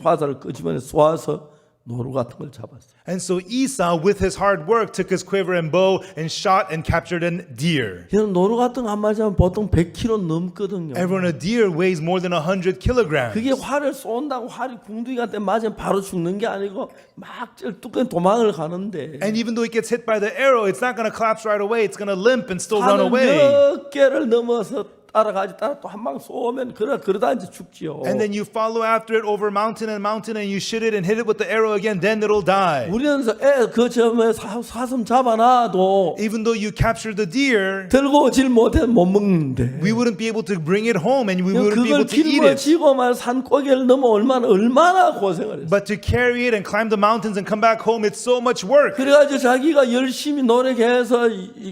화살을 끄집어내 쏘아서 노루 같은 걸 잡았어요. And so Esau, with his hard work, took his quiver and bow and shot and captured a deer. 여러분 노루 같은 거 한 마리 잡으면 보통 100kg 넘거든요. Everyone, a deer weighs more than 100 kilograms. 그게 활을 쏜다고 활이 궁둥이한테 맞으면 바로 죽는 게 아니고 막 뚝뚝 도망을 가는데 And even though it gets hit by the arrow, it's not going to collapse right away. It's going to limp and still run 산을 away. 몇 개를 넘어서 따라 또 한 방 쏘면 그러다 이제 죽지요. And then you follow after it over mountain and mountain and you shoot it and hit it with the arrow again, then it'll die. 우리는 그 점에 사슴 잡아놔도 Even though you capture the deer, 들고 오질 못해 못 먹는데 we wouldn't be able to bring it home and we wouldn't be 그걸 able to eat it. 길머지고만 산고개를 넘어 얼마나 고생을 했어. But to carry it and climb the mountains and come back home, it's so much work. 그래가지고 자기가 열심히 노력해서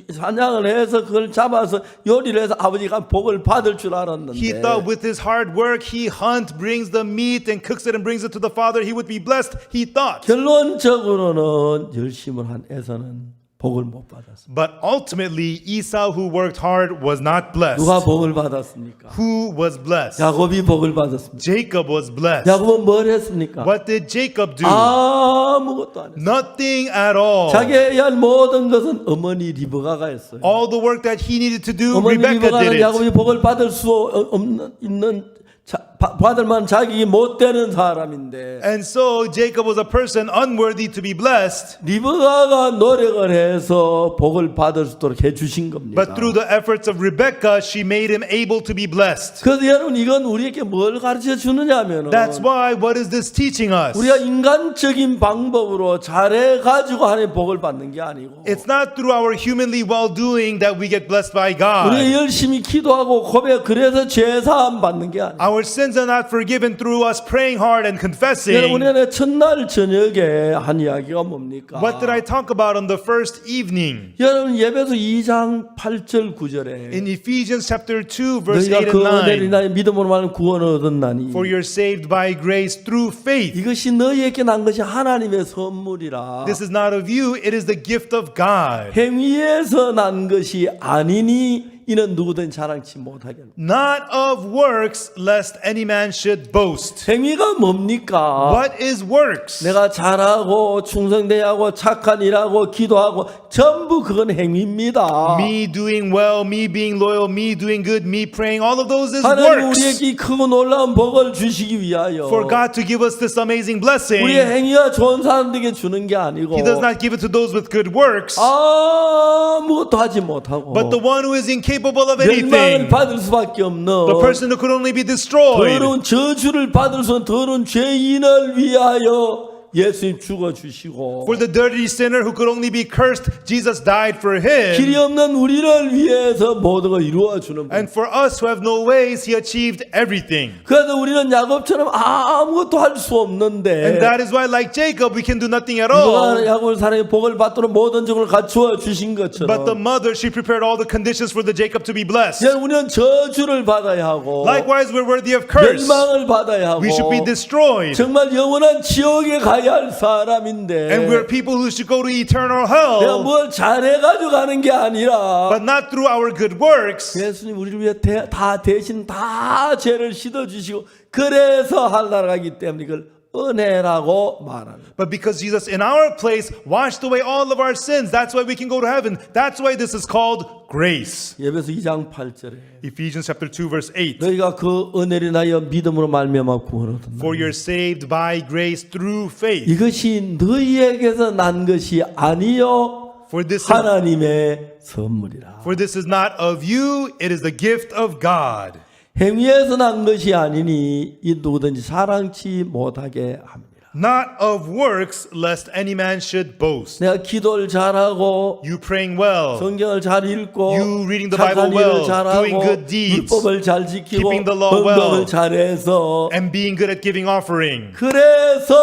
사냥을 해서 그걸 잡아서 요리를 해서 아버지가 복을 받을 줄 알았는데 He thought with his hard work, he brings the meat and cooks it and brings it to the father, he would be blessed. He thought. 결론적으로는 열심을 한 에서는 복을 못 받았습니다. But ultimately, Esau, who worked hard, was not blessed. 누가 복을 받았습니까? Who was blessed? 야곱이 복을 받았습니다. Jacob was blessed. 야곱은 뭘 했습니까? What did Jacob do? 아무것도 안 했어요. Nothing at all. 자기의 모든 것은 어머니 리브가가 했어요. All the work that he needed to do, 어머니 Rebecca did 리브가는 it. 야곱이 복을 받을 수 있는 받을 만한 자격이 못 되는 사람인데 And so Jacob was a person unworthy to be blessed. 리브가가 노력을 해서 복을 받을 수 있도록 해주신 겁니다. But through the efforts of Rebecca, she made him able to be blessed. 그래서 여러분 이건 우리에게 뭘 가르쳐 주느냐면 That's why, what is this teaching us? 우리가 인간적인 방법으로 잘해가지고 하나님 복을 받는 게 아니고 It's not through our humanly well-doing that we get blessed by 우리가 God. 열심히 기도하고 고백 그래서 죄사함 받는 게 아니고 Our sins are not forgiven through us praying hard and 여러분 confessing. 우리가 첫날 저녁에 한 이야기가 뭡니까? What did I talk about on the first evening? 여러분 예배소 2장 8절 9절에 In Ephesians chapter 2, verse 너희가 8 그 and 은혜를 9. 인하여 믿음으로 말하는 구원을 얻었나니 For you're saved by grace through faith. 이것이 너희에게 난 것이 하나님의 선물이라 This is not of you, it is the gift of God. 행위에서 난 것이 아니니 이는 누구든 자랑치 못하게 합니다. Not of works, lest any man should boast. 행위가 뭡니까? What is works? 내가 잘하고 충성되고 착한 일하고 기도하고 전부 그건 행위입니다. Me doing well, me being loyal, me doing good, me praying, all of those is 하나님 works. 우리에게 이 크고 놀라운 복을 주시기 위하여 For God to give us this amazing blessing, 우리의 행위가 좋은 사람들에게 주는 게 아니고 He does not give it to those with good works, 아무것도 하지 못하고 but the one who is incapable of 멸망을 anything, 받을 수밖에 없는 the person who could only be destroyed. 더러운 저주를 받을 수 있는 더러운 죄인을 위하여 예수님 죽어주시고 For the dirty sinner who could only be cursed, Jesus died for 길이 him. 없는 우리를 위해서 모든 걸 이루어주는 분. And for us who have no ways, He achieved everything. 그래서 우리는 야곱처럼 아무것도 할 수 And 없는데 that is why, like Jacob, we can do nothing at all. 야곱을 사랑에 복을 받도록 모든 적을 갖추어 주신 But the 것처럼 mother, she prepared all the conditions for the Jacob to be blessed. 이제 우리는 저주를 받아야 하고 Likewise, we're worthy of curse. 멸망을 받아야 하고 We should be destroyed. 정말 영원한 지옥에 가야 할 사람인데 And we're people who should go to eternal 내가 hell. 뭘 잘해가지고 가는 게 아니라 But not through our good works. 예수님 우리를 위해 다 대신 다 죄를 씻어주시고 그래서 하늘나라가기 때문에 이걸 은혜라고 말합니다. But because Jesus in our place washed away all of our sins, that's why we can go to heaven. That's why this is called grace. 예배서 2장 8절에 Ephesians chapter 2 verse 8. 너희가 그 은혜를 인하여 믿음으로 말미암아 구원을 얻었나 For you're saved by grace through faith. 이것이 너희에게서 난 것이 아니요 For this 하나님의 선물이라. is not of you, it is the gift of God. 행위에서 난 것이 아니니 이 누구든지 사랑치 못하게 합니다. Not of works, lest any man should boast. 내가 기도를 잘하고 You praying well, 성경을 잘 읽고 You reading the 착한 Bible 일을 well, 잘하고 doing good deeds, 율법을 잘 지키고 keeping the law 헌금을 well, 잘해서 and being good at giving offering. 그래서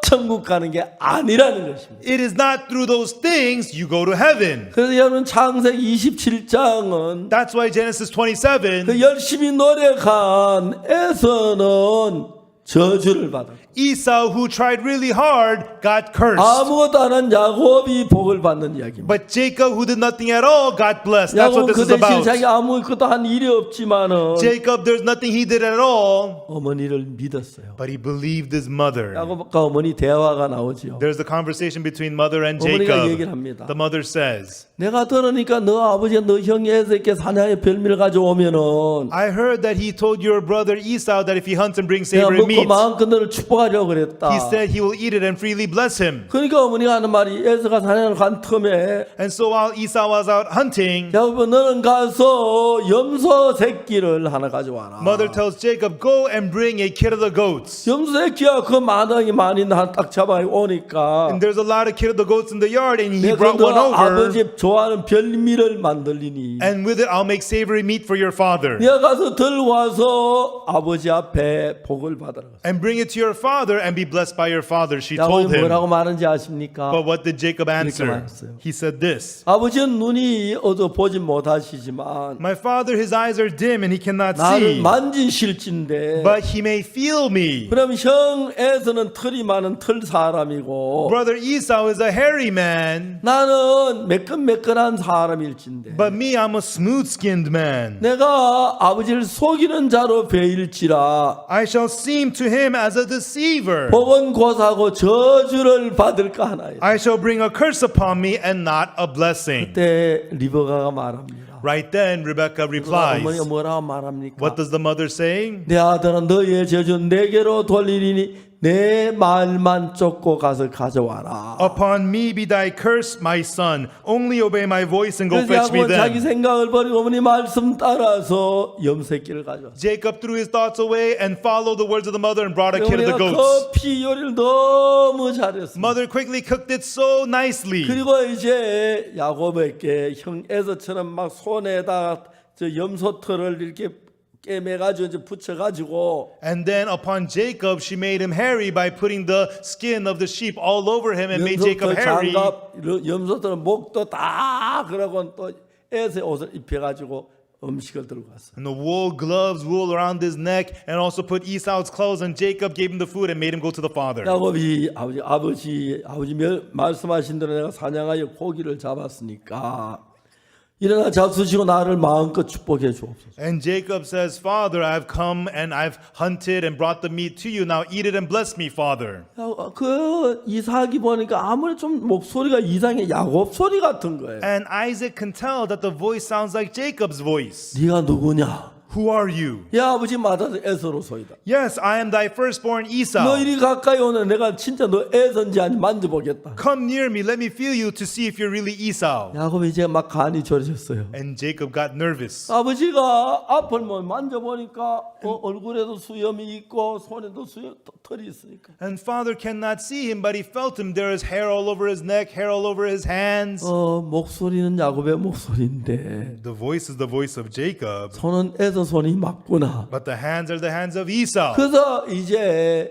천국 가는 게 아니라는 것입니다. It is not through those things you go to heaven. 그래서 여러분 창세기 27장은 That's why Genesis 27, 그 열심히 노력한 에서는 저주를 받았고 Esau, who tried really hard, got cursed. 아무것도 안 한 야곱이 복을 받는 이야기입니다. But Jacob, who did nothing at all, got blessed. That's what 야곱은 this 그 is 대신 about. 자기 아무것도 한 일이 없지만은 Jacob, there's nothing he did at all, 어머니를 믿었어요. but he believed his mother. 야곱과 어머니 대화가 나오지요. There's a conversation between mother and 어머니가 Jacob. 얘기를 합니다. The mother says, 내가 들으니까 너 아버지가 너 형 에서에게 사냥의 별미를 가져오면은 I heard that he told your brother Esau that if he hunts and brings 내가 savory 먹고 meat, 마음껏 너를 축복하려고 그랬다. he said he will eat it and freely bless him. 그러니까 어머니가 하는 말이 에서가 사냥을 간 틈에 And so while Esau was out hunting, 야곱은 너는 가서 염소 새끼를 하나 가져와라. mother tells Jacob, go and bring a kid of the goats. 염소 새끼야 그 마당이 많이 딱 잡아 오니까 And there's a lot of kid of the goats in the yard, and he 내가 brought 너 one over. 아버지 좋아하는 별미를 만들리니 And with it, I'll make savory meat for your father. 내가 가서 들와서 아버지 앞에 복을 받으라. And bring it to your father and be blessed by your father, she 야곱이 told him. 뭐라고 말하는지 아십니까? But what did Jacob answer? 말했어요. He said this. 아버지는 눈이 어두 보지 못하시지만 My father, his eyes are dim and he cannot 나를 see, 만지실진데 but he may feel me. 그럼 형에서는 털이 많은 털 사람이고 Brother Esau is a hairy man, 나는 매끈매끈한 사람일진데 but me, I'm a smooth-skinned man. 내가 아버지를 속이는 자로 베일지라 I shall seem to him as a deceiver. 복은 고사고 저주를 받을까 하나요. I shall bring a curse upon me and not a blessing. 그때 리버가가 말합니다. Right then, Rebecca replies. 어머니가 뭐라고 말합니까? What does the mother say? 내 아들은 너의 저주 내게로 돌리리니 내 말만 쫓고 가서 가져와라. Upon me be thy curse, my son. Only obey my voice and go 그래서 fetch me 야곱은 자기 them. 생각을 버리고 어머니 말씀 따라서 염새끼를 가져왔어요. Jacob threw his thoughts away and followed the words of the mother and brought a kid of the 어머니가 goats. 커피 요리를 너무 잘했습니다. Mother quickly cooked it so nicely. 그리고 이제 야곱에게 형 에서처럼 막 손에다 저 염소털을 이렇게 깨매가지고 이제 붙여가지고 And then upon Jacob, she made him hairy by putting the skin of the sheep all over him and made Jacob 염소털 hairy. 장갑, 염소털 목도 다 그러고 또 에서의 옷을 입혀가지고 음식을 들고 갔어. And the wool gloves, wool around his neck, and also put Esau's clothes. And Jacob gave him the food and made him go to the father. 야곱이 아버지 말씀하신 대로 내가 사냥하여 고기를 잡았으니까 일어나 잡수시고 나를 마음껏 축복해 주옵소서. And Jacob says, Father, I've come and I've hunted and brought the meat to you. Now eat it and bless me, Father. 그 이삭이 보니까 아무리 좀 목소리가 이상해 야곱 소리 같은 거예요. And Isaac can tell that the voice sounds like Jacob's voice. 네가 누구냐? Who are you? 야 아버지 맞아서 에서로소이다. Yes, I am thy firstborn 너 Esau. 이리 가까이 오면 내가 진짜 너 에서인지 아닌지 만져보겠다. Come near me, let me feel you to see if you're really Esau. 야곱이 이제 막 간이 졸여졌어요. And Jacob got nervous. 아버지가 앞을 뭐 만져보니까 얼굴에도 수염이 있고 손에도 털이 있으니까 And father cannot see him, but he felt him. There is hair all over his neck, hair all over his hands. 목소리는 야곱의 목소리인데 The voice is the voice of Jacob, 손은 에서 손이 맞구나. but the hands are the hands of Esau. 그래서 이제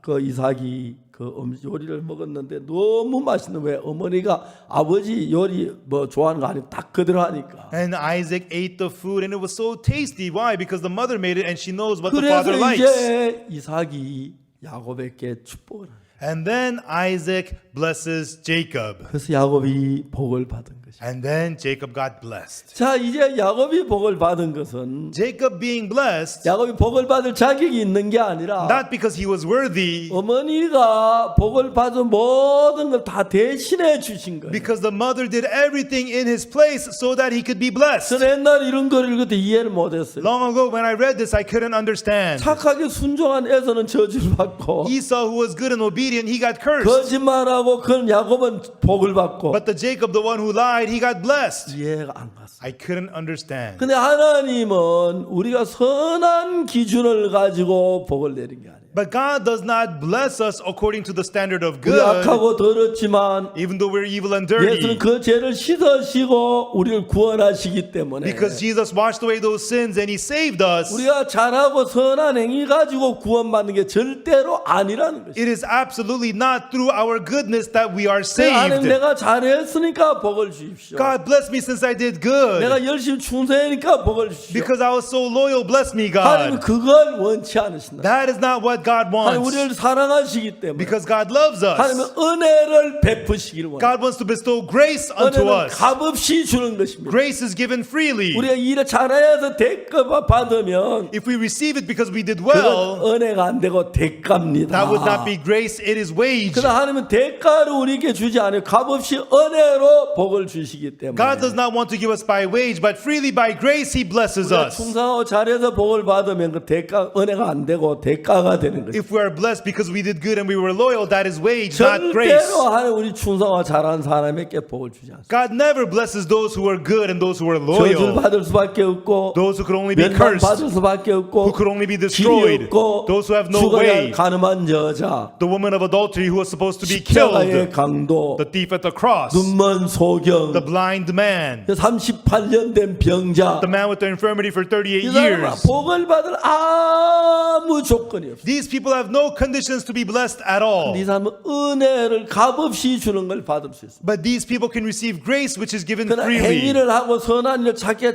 그 이삭이 그 요리를 먹었는데 너무 맛있는 왜 어머니가 아버지 요리 뭐 좋아하는 거 아니고 딱 그대로 하니까. And Isaac ate the food and it was so tasty. Why? Because the mother made it and she knows what the 그래서 father likes. 이제 이삭이 야곱에게 축복을 하는. And then Isaac blesses Jacob. 그래서 야곱이 복을 받은 것이. And then Jacob got blessed. 자 이제 야곱이 복을 받은 것은 Jacob being blessed, 야곱이 복을 받을 자격이 있는 게 아니라 not because he was worthy, 어머니가 복을 받은 모든 걸 다 대신해 주신 거예요. because the mother did everything in his place so that he could be blessed. 저는 옛날 이런 걸 읽을 때 이해를 못했어요. Long ago when I read this, I couldn't understand. 착하게 순종한 에서는 저주를 받고 Esau, who was good and obedient, he got cursed. 거짓말하고 그런 야곱은 복을 받고 But the Jacob, the one who lied, he got blessed. 이해가 안 갔어요. I couldn't understand. 근데 하나님은 우리가 선한 기준을 가지고 복을 내린 게 아니에요. But God does not bless us according to the standard of 우리 good, 악하고 더럽지만 even though we're evil and dirty. 예수는 그 죄를 씻으시고 우리를 구원하시기 때문에 Because Jesus washed away those sins and he saved us. 우리가 잘하고 선한 행위 가지고 구원받는 게 절대로 아니라는 것이에요. It is absolutely not through our goodness that we are 하나님 saved. 내가 잘했으니까 복을 주십시오. God bless me since I did good. 내가 열심히 충성하니까 복을 주십시오. Because I was so loyal, bless me, 하나님은 God. 그걸 원치 않으신다. That is not what what God 하나님 wants. 우리를 사랑하시기 때문에 Because God loves us. 하나님은 은혜를 베푸시기를 원합니다. God wants to bestow grace unto 은혜는 us. 값없이 주는 것입니다. Grace is given freely. 우리가 일을 잘해서 대가 받으면 If we receive it because we did 그건 well, 은혜가 안 되고 대가입니다. that would not be grace, it is wage. 그러나 하나님은 대가를 우리에게 주지 않아요. 값없이 은혜로 복을 주시기 때문에 God does not want to give us by wage, but freely by grace He blesses 우리가 us. 충성하고 잘해서 복을 받으면 그 대가 은혜가 안 되고 대가가 되는 거죠. If we are blessed because we did good and we were loyal, that is wage, not grace. 절대로 하나님 우리 충성하고 잘하는 사람에게 복을 주지 않습니다. God never blesses those who are good and those who are 저주를 loyal. 받을 수밖에 없고 Those who could only be 멸망 cursed, 받을 수밖에 없고 who could only be 길이 destroyed, 없고 those who have no 죽어야 way, 할 가늠한 여자 the woman of adultery who was supposed to be 십자가의 killed, 강도 the thief at the cross, 눈먼 소경 the blind man, 38년 된 병자 the man with the infirmity for 38 이 사람은 years. 복을 받을 아무 조건이 없어요. These people have no conditions to be blessed at all. 이 사람은 은혜를 값없이 주는 걸 받을 수 있어요. But these people can receive grace which is given 그러나 freely. 행위를 하고 선한 일 착하게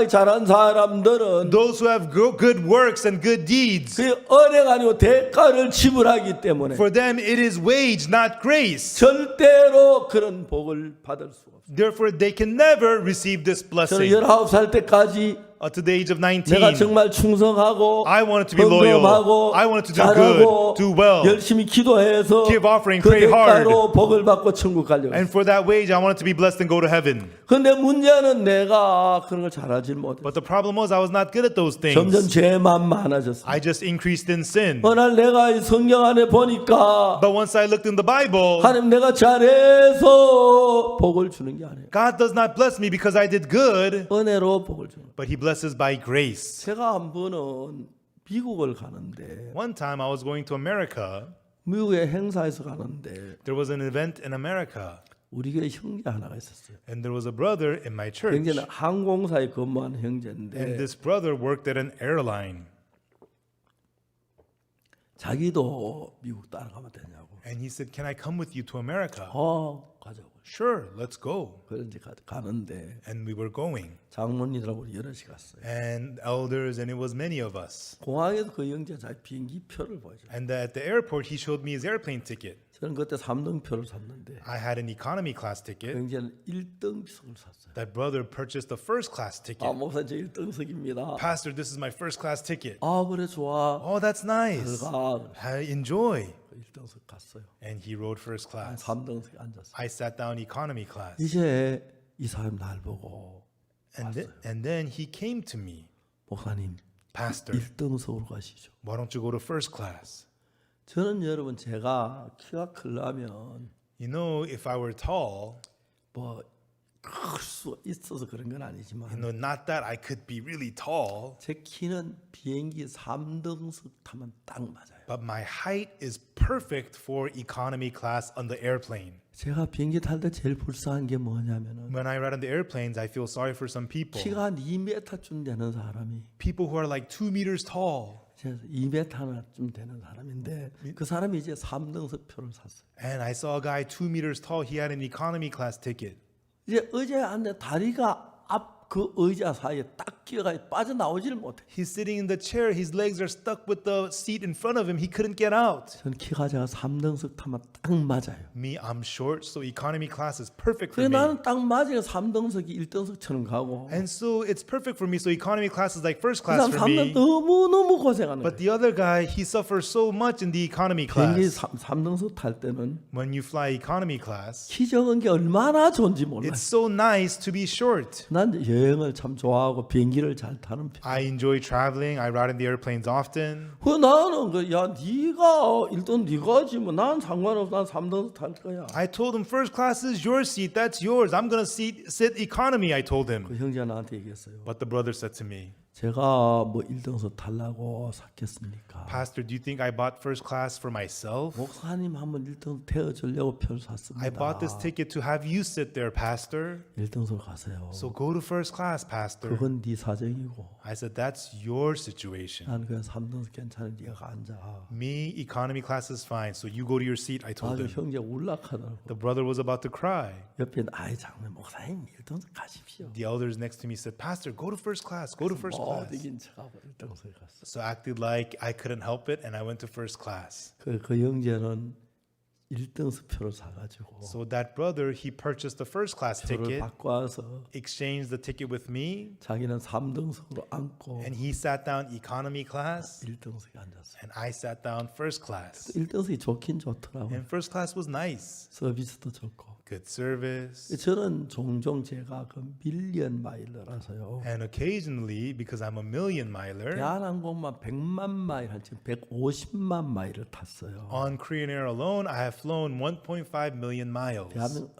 잘한 사람들은 Those who have good works and good deeds, 그 은혜가 아니고 대가를 지불하기 때문에 for them it is wage, not grace. 절대로 그런 복을 받을 수가 없어요. Therefore, they can never receive this 저는 blessing. 19살 때까지 To the age of 내가 19, 정말 충성하고 I wanted to be loyal. 헌금하고 I wanted to do 잘하고 good, do well, 열심히 기도해서 give offering, 그 pray hard. 대가로 복을 받고 천국 가려고 And for that wage, I wanted to be blessed and go to heaven. 근데 문제는 내가 그런 걸 잘하지 못해. But the problem was I was not good at those 점점 things. 죄만 많아졌어. I just increased in sin. 어느 날 내가 이 성경 안에 보니까 But once I looked in the Bible, 하나님 내가 잘해서 복을 주는 게 아니에요. God does not bless me because I did good, 은혜로 복을 주는 거예요. but He blesses by grace. 제가 한 번은 미국을 가는데 One time I was going to America. 미국의 행사에서 가는데 There was an event in America, 우리 교회 형제 하나가 있었어요. and there was a brother in my church. 형제는 항공사에 근무하는 And 형제인데 this brother worked at an airline. 자기도 미국 따라가면 되냐고. And he said, "Can I come with you to America?" 가자고. Sure, let's go. 그래서 이제 가는데 And we were going. 장로님들하고 여럿이 갔어요. And elders, and it was many of us. 공항에서 그 형제 자기 비행기 표를 보여줘요. And at the airport, he showed me his airplane ticket. 저는 그때 3등표를 샀는데 I had an economy class ticket. 형제는 1등석을 샀어요. That brother purchased a first class ticket. 목사님 저 1등석입니다. Pastor, this is my first class ticket. 그래 좋아. Oh, that's nice. 들어가. I enjoy. 1등석 갔어요. And he rode first class. 3등석에 앉았어요. I sat down economy class. 이제 이 사람 날 보고 And then he came to me. 목사님 Pastor, 1등석으로 가시죠. why don't you go to first class? 저는 여러분 제가 키가 크려면 You know, if I were tall, 뭐 클 수 있어서 그런 건 아니지만 not that I could be really tall, 제 키는 비행기 3등석 타면 딱 맞아요. but my height is perfect for economy class on the airplane. 제가 비행기 탈 때 제일 불쌍한 게 뭐냐면은 When I ride on the airplanes, I feel sorry for some people. 키가 한 2m쯤 되는 사람이 People who are like 2 meters tall. 제가 2m쯤 되는 사람인데 그 사람이 이제 3등석 표를 샀어요. And I saw a guy 2 meters tall. He had an economy class ticket. 이제 의자에 앉아 다리가 앞 그 의자 사이에 딱 끼어가 빠져나오지를 못해. He's sitting in the chair. His legs are stuck with the seat in front of him. He couldn't get out. 전 키가 제가 3등석 타면 딱 맞아요. Me, I'm short, so economy class is perfect 그래 for me. 나는 딱 맞으니까 3등석이 1등석처럼 가고 And so it's perfect for me. So economy class is like first 그 class 사람 for 3등 me. 너무 고생하는 But 거예요. the other guy, he suffers so much in the economy 비행기 class. 3등석 탈 때는 When you fly economy class, 키 적은 게 얼마나 좋은지 몰라요. it's so nice to be short. 난 여행을 참 좋아하고 비행기를 잘 타는 편. I enjoy traveling. I ride in the airplanes often. 나는 야 네가 일단 네가 하지 뭐 난 상관없어. 난 3등석 탈 거야. I told him first class is your seat. That's yours. I'm gonna sit economy. I told him. 그 형제가 나한테 얘기했어요. But the brother said to me, 제가 뭐 1등석 탈라고 샀겠습니까? Pastor, do you think I bought first class for myself? 목사님 한번 1등석 태워주려고 표를 샀습니다. I bought this ticket to have you sit there, Pastor. 1등석 가세요. So go to first class, Pastor. 그건 네 사정이고 I said, that's your situation. 난 그냥 3등석 괜찮은 네가 앉아. Me, economy class is fine. So you go to your seat, I told 아주 him. 형제 울락하더라고. The brother was about to cry. 옆에 아이 장로님 목사님 1등석 가십시오. The elders next to me said, Pastor, go to first class. Go to first class. 이긴 척하고 1등석에 갔어. So I acted like I couldn't help it, and I went to first class. 그 형제는 1등석 표를 사가지고 So that brother, he purchased the first class 표를 ticket, 받고 와서 exchanged the ticket with me, 자기는 3등석으로 앉고 and he sat down economy class, 1등석에 앉았어요. and I sat down first class. 1등석이 좋긴 좋더라고요. And first class was nice, 서비스도 좋고. good service. 저는 종종 제가 그 밀리언 마일러라서요. And occasionally, because I'm a million miler, 대한항공만 100만 마일 한 지금 150만 마일을 탔어요. on Korean Air alone, I have flown 1.5 million miles.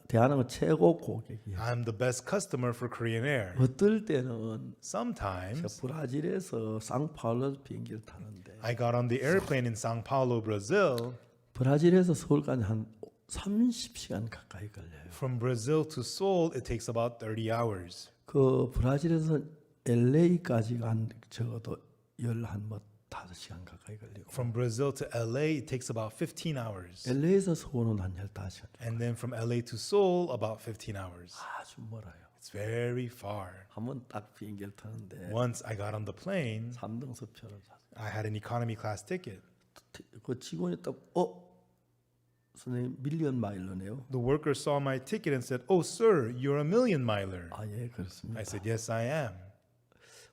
대한항공 최고 고객이에요. I'm the best customer for Korean Air. 어떨 때는 Sometimes 제가 브라질에서 상파울로 비행기를 타는데 I got on the airplane in Sao Paulo, Brazil. 브라질에서 서울까지 한 30시간 가까이 걸려요. From Brazil to Seoul, it takes about 30 hours. 그 브라질에서 LA까지가 한 적어도 5시간 가까이 걸리고 From Brazil to LA, it takes about 15 hours. LA에서 서울은 한 15시간. And then from LA to Seoul, about 15 hours. 아주 멀어요. It's very far. 한번 딱 비행기를 타는데 Once I got on the plane, 3등석 표를 샀어요. I had an economy class ticket. 그 직원이 딱 선생님 밀리언 마일러네요. The worker saw my ticket and said, "Oh, sir, you're a million miler." 아, 예, 그렇습니다. I said, "Yes, I am."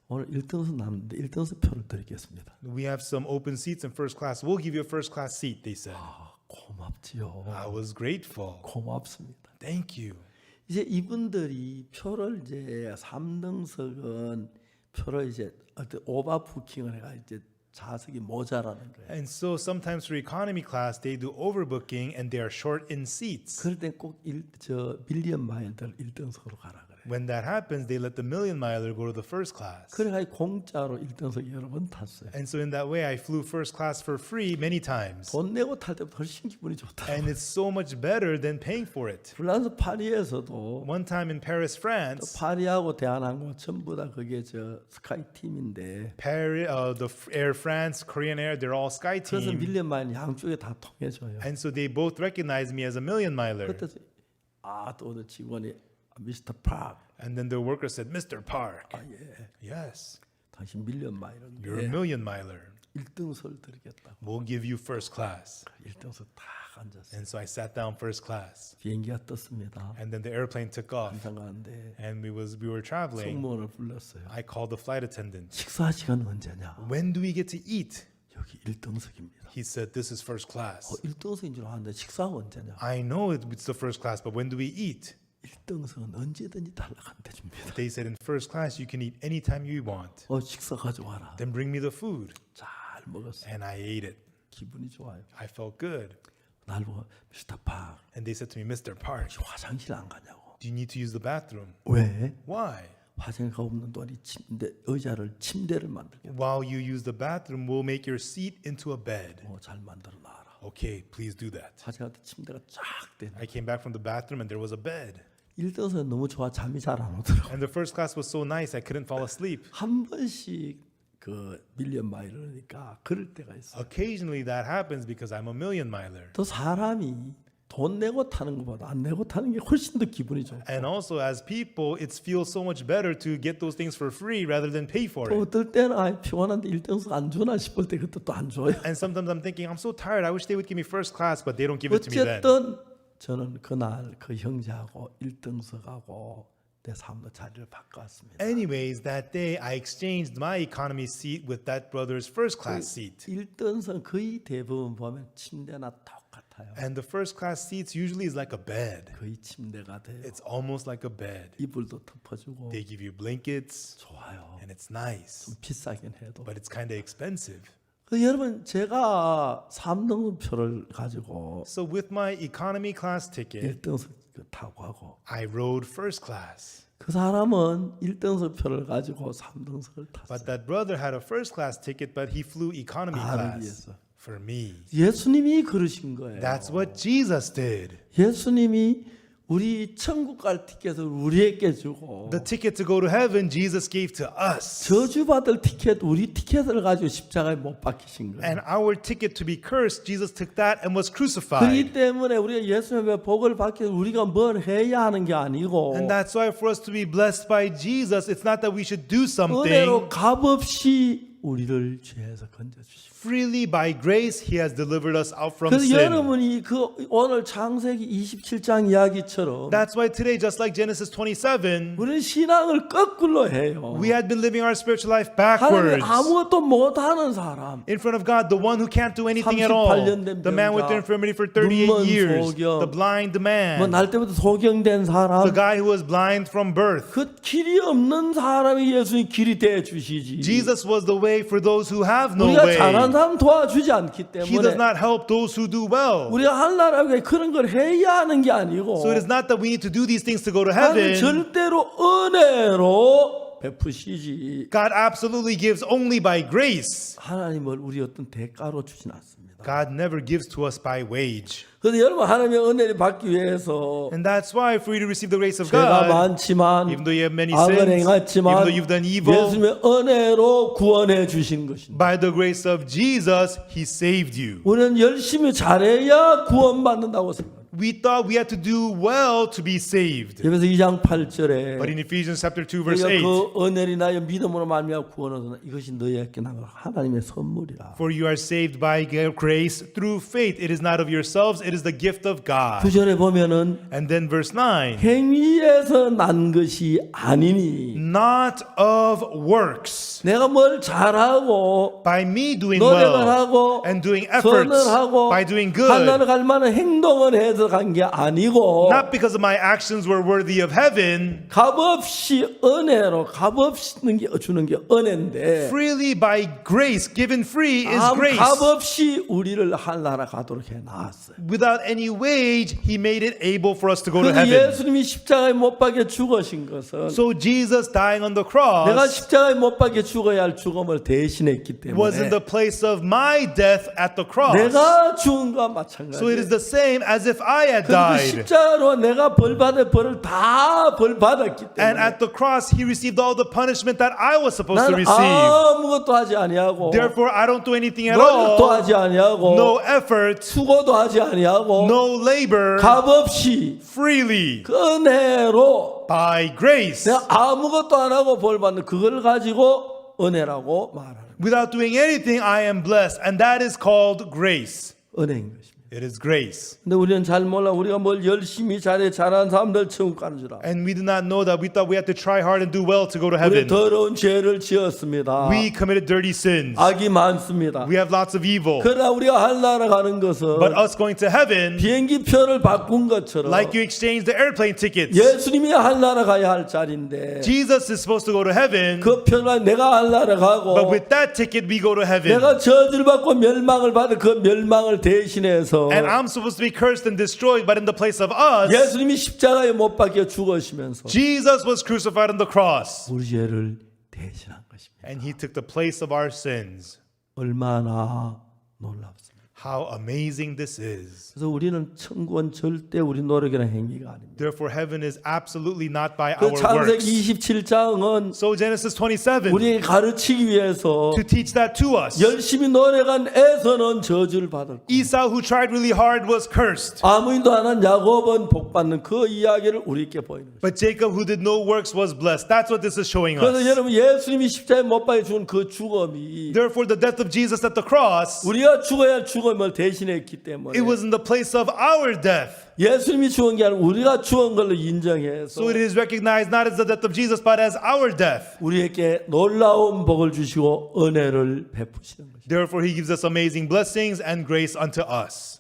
오늘 1등석 남는데 1등석 표를 드리겠습니다. We have some open seats in first class. We'll give you a first class seat, they said. 아, 고맙지요. I was grateful. 고맙습니다. Thank you. 이제 이분들이 표를 이제 3등석은 표를 이제 어떤 오버 부킹을 해가 이제 좌석이 모자라는 거예요. And so sometimes for economy class, they do overbooking and they are short in seats. 그럴 땐 꼭 밀리언 마일들 1등석으로 가라 그래요. When that happens, they let the million miler go to the first class. 그래가지고 공짜로 1등석 여러 번 탔어요. And so in that way, I flew first class for free many times. 돈 내고 탈 때보다 훨씬 기분이 좋다. And it's so much better than paying for it. 프랑스 파리에서도 One time in Paris, France, 파리하고 대한항공 전부 다 그게 스카이 팀인데 Paris, the Air France, Korean Air, they're all Sky 그래서 Team. 밀리언 마일 양쪽에 다 통해줘요. And so they both recognize me as a million miler. 그때 또 어느 직원이 미스터 파크 And then the worker said, Mr. Park, 예, yes, 당신 밀리언 you're a 마일인데 million miler. 1등석을 드리겠다고 We'll give you first class. 1등석 딱 앉았어요. And so I sat down first class. 비행기가 떴습니다. And then the airplane took off. 항상 가는데 And we were traveling. 승무원을 불렀어요. I called the flight attendant. 식사 시간 언제냐? When do we get to eat? 여기 1등석입니다. He said, this is first class. 1등석인 줄 알았는데 식사가 언제냐? I know it's the first class, but when do we eat? 1등석은 언제든지 달라가면 되줍니다. They said, in first class, you can eat anytime you want. 식사 가져와라. Then bring me the food. 잘 먹었어요. And I ate it. 기분이 좋아요. I felt good. 날 보고 미스터 팍 And they said to me, Mr. Park, 화장실 안 가냐고. do you need to use the bathroom? 왜? Why? 화장실 없는 동안이 침대를 만들게. While you use the bathroom, we'll make your seat into a bed. 잘 만들어 놔라. Okay, please do that. 화장실 때 침대가 쫙 되네. I came back from the bathroom and there was a bed. 1등석은 너무 좋아 잠이 잘 안 오더라고. And the first class was so nice, I couldn't fall asleep. 한 번씩 그 밀리언 마일러니까 그럴 때가 있어. Occasionally that happens because I'm a million miler. 또 사람이 돈 내고 타는 것보다 안 내고 타는 게 훨씬 더 기분이 좋고. And also as people, it feels so much better to get those things for free rather than pay for 또 it. 어떨 때는 피곤한데 1등석 안 주나 싶을 때 그때 또 안 줘요. And sometimes I'm thinking, I'm so tired, I wish they would give me first class, but they don't give it to me then. 어쨌든 저는 그날 그 형제하고 1등석하고 내 삶의 자리를 바꿨습니다. Anyways, that day I exchanged my economy seat with that brother's first class seat. 1등석 거의 대부분 보면 침대나 똑같아요. And the first class seats usually is like a bed. 거의 침대가 돼요. It's almost like a bed. 이불도 덮어주고 They give you blankets 좋아요. and it's nice, 비싸긴 해도. but it's kind of expensive. 여러분 제가 3등석 표를 가지고 So with my economy class ticket, 1등석 타고 하고 I rode first class. 그 사람은 1등석 표를 가지고 3등석을 탔어요. But that brother had a first class ticket, but he flew economy 나를 class 위해서. for me. 예수님이 그러신 거예요. That's what Jesus did. 예수님이 우리 천국 갈 티켓을 우리에게 주고 The ticket to go to heaven, Jesus gave to us. 저주받을 티켓 우리 티켓을 가지고 십자가에 못 박히신 거예요. And our ticket to be cursed, Jesus took that and was 그렇기 crucified. 때문에 우리가 예수님의 복을 받기 위해서 우리가 뭘 해야 하는 게 아니고 And that's why for us to be blessed by Jesus, it's not that we should do something. 은혜로 값없이 우리를 죄에서 건져주시고 Freely by grace, He has delivered us out from 그래서 sin. 여러분이 그 오늘 창세기 27장 이야기처럼 That's why today, just like Genesis 27, 우리는 신앙을 거꾸로 해요. we had been living our spiritual life 하나님 backwards. 아무것도 못하는 사람 In front of God, the one who can't do anything at all, 38년 된 the man with the 병자, infirmity for 38 눈먼 years, 소경, the blind 뭐 man, 날 때부터 소경된 사람 the guy who was blind from birth. 그 길이 없는 사람이 예수님 길이 돼 주시지. Jesus was the way for those who have no 우리가 way. 잘한 사람 도와주지 않기 He does 때문에 not help those who do well. 우리가 하려고 그런 걸 해야 하는 게 아니고 So it is not that we need to do these things to go to 하나님 heaven. 절대로 은혜로 베푸시지. God absolutely gives only by grace. 하나님을 우리 어떤 대가로 주진 않습니다. God never gives to us by wage. 그래서 여러분 하나님의 은혜를 받기 위해서 And that's why for you to receive the grace of 죄가 God, 많지만 even though you have many 악을 sins, even 행했지만 though you've done evil, 예수님의 은혜로 구원해 주신 것입니다. by the grace of Jesus, He saved you. 우리는 열심히 잘해야 구원받는다고 생각합니다. We thought we had to do well to be saved. 에베소 2장 8절에 But in Ephesians chapter 2 verse 우리가 8, 그 은혜를 나여 믿음으로 말미암아 구원을 얻으나 이것이 너희에게 난 하나님의 선물이라. for you are saved by grace through faith. It is not of yourselves, it is the gift of God. 9절에 보면은 And then verse 9, 행위에서 난 것이 아니니 not of works. 내가 뭘 잘하고 By me doing 노력을 well 하고 and doing efforts, 선을 하고 by doing 하나님 good, 갈 만한 행동을 해서 간 게 아니고 not because of my actions were worthy of heaven, 값없이 은혜로 값없이 주는 게 은혜인데 freely by grace, given free is 아무 grace. 값없이 우리를 하나라 가도록 해놨어요. Without any wage, He made it able for us to go to 그래서 heaven. 예수님이 십자가에 못 박혀 죽으신 것은 So Jesus dying on the 내가 cross 십자가에 못 박혀 죽어야 할 죽음을 대신했기 was in 때문에 the place of my death at the cross. 내가 죽은 것과 So it is 마찬가지예요. the same as if I had 그리고 died. 십자가로 내가 벌받을 벌을 다 벌받았기 And 때문에 at the cross, He received all the punishment that I was supposed to 나는 receive. 아무것도 하지 아니하고 Therefore, I don't do anything at 노력도 all. 하지 아니하고 No effort, 수고도 하지 아니하고 no labor, 값없이 freely, 그 은혜로 by grace. 내가 아무것도 안 하고 벌받는 그걸 가지고 은혜라고 말하는 거예요. Without doing anything, I am blessed. And that is called grace. 은혜인 것입니다. It is grace. 근데 우리는 잘 몰라. 우리가 뭘 열심히 잘해 잘하는 사람들 천국 가는 줄 알아. And we did not know that. We thought we had to try hard and do well to go to 우리 heaven. 더러운 죄를 지었습니다. We committed dirty sins. 악이 많습니다. We have lots of evil. 그러나 우리가 하늘나라 가는 것은 But us going to heaven, 비행기 표를 바꾼 것처럼 like you exchange the airplane tickets. 예수님이 하늘나라 가야 할 자리인데 Jesus is supposed to go to heaven, 그 표를 내가 하늘나라 가고 but with that ticket we go to heaven. 내가 저주를 받고 멸망을 받을 그 멸망을 대신해서 And I'm supposed to be cursed and destroyed, but in the place of us, 예수님이 십자가에 못 박혀 죽으시면서 Jesus was crucified on the cross. 우리 죄를 대신한 것입니다. And He took the place of our sins. 얼마나 놀랍습니다. How amazing this is. 그래서 우리는 천국은 절대 우리 노력이나 행위가 아닙니다. Therefore, heaven is absolutely not by 그 our 창세기 works. 27장은 So Genesis 27, 우리에게 가르치기 위해서 to teach that to us. 열심히 노력한 에서는 저주를 받을 거예요. Esau, who tried really hard, was cursed. 아무 일도 안 한 야곱은 복받는 그 이야기를 우리에게 보이는 거예요. But Jacob, who did no works, was blessed. That's what this is showing 그래서 us. 여러분 예수님이 십자가에 못 박혀 죽은 그 죽음이 Therefore, the death of Jesus at the cross, 우리가 죽어야 할 죽음을 대신했기 때문에 it was in the place of our death. 예수님이 죽은 게 아니라 우리가 죽은 걸로 인정해서 So it is recognized not as the death of Jesus, but as our death. 우리에게 놀라운 복을 주시고 은혜를 베푸시는 것입니다. Therefore, He gives us amazing blessings and grace unto us.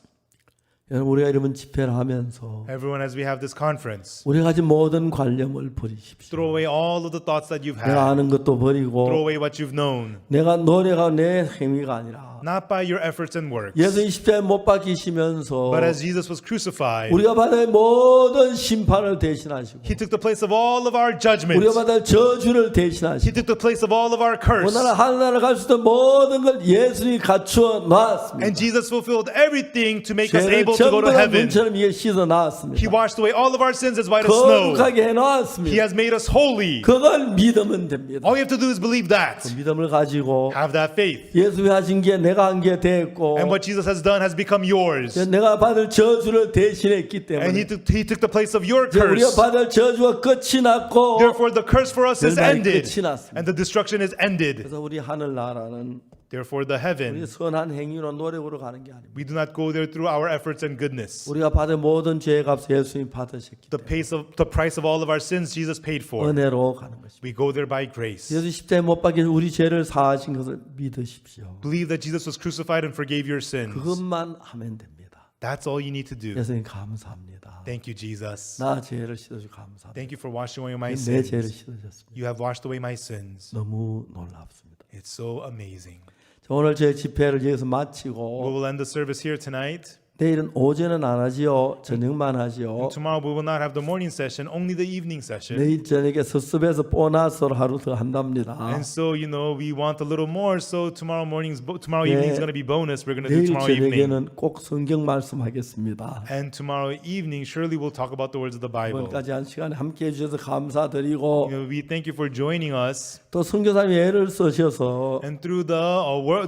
여러분 우리가 이런 집회를 하면서 Everyone, as we have this conference, 우리가 가진 모든 관념을 버리십시오. throw away all of the thoughts that you've 내가 had. 아는 것도 Throw 버리고 away what you've known. 내가 노력하고 내 행위가 아니라 not by your efforts and works. 예수님 십자가에 못 박히시면서 But as Jesus was crucified, 우리가 받을 모든 심판을 대신하시고 He took the place of all of our judgment. 우리가 받을 저주를 He 대신하시고 took the place of all of our curse. 오늘 하늘나라 갈 수 있는 모든 걸 예수님이 갖추어 And 놨습니다. Jesus fulfilled everything to make us 죄를 able to go 전부 to 다 heaven. 눈처럼 이게 씻어 He 놨습니다. washed away all of our sins as white as snow. 거룩하게 He 해놨습니다. has made us holy. 그걸 믿으면 됩니다. All you have to do is believe that. 그 믿음을 가지고 Have that faith. 예수님이 하신 게 내가 한 게 됐고 And what Jesus has done has become yours. 내가 받을 저주를 대신했기 And 때문에 he took the place of your 이제 우리가 curse. 받을 저주가 끝이 났고 Therefore, the curse for us is 멸망이 ended. 끝이 났습니다. And the destruction is ended. 그래서 우리 하늘나라는 Therefore, the 우리 heaven, 선한 행위로 노력으로 가는 게 아닙니다. we do not go there through our efforts and goodness. 우리가 받은 모든 죄의 값을 예수님이 받으셨기 The 때문에 price of all of our sins Jesus paid for. 은혜로 가는 것입니다. We go there by grace. 예수 십자가에 못 박혀 우리 죄를 사하신 것을 믿으십시오. Believe that Jesus was crucified and forgave your sins. 그것만 하면 됩니다. That's all you need to do. 예수님 감사합니다. Thank you, Jesus. 나 죄를 씻어주고 감사합니다. Thank you for washing away my 내 죄를 sins. 씻어줬습니다. You have washed away my sins. 너무 놀랍습니다. It's so amazing. 자, 오늘 제 집회를 여기서 We 마치고 will end the service here tonight. 내일은 오전은 안 하지요. 저녁만 하지요. Tomorrow we will not have the morning session, only the evening session. 내일 저녁에 섭섭해서 보너스를 하루 더 한답니다. And so, we want a little more. So tomorrow evening is going to be bonus. We're going to do 내일 tomorrow evening. 저녁에는 꼭 성경 말씀하겠습니다. And tomorrow evening, surely we'll talk about the words of the Bible. 이번까지 한 시간에 함께해 주셔서 감사드리고 We thank you for joining us. 또 선교사님이 애를 쓰셔서 And through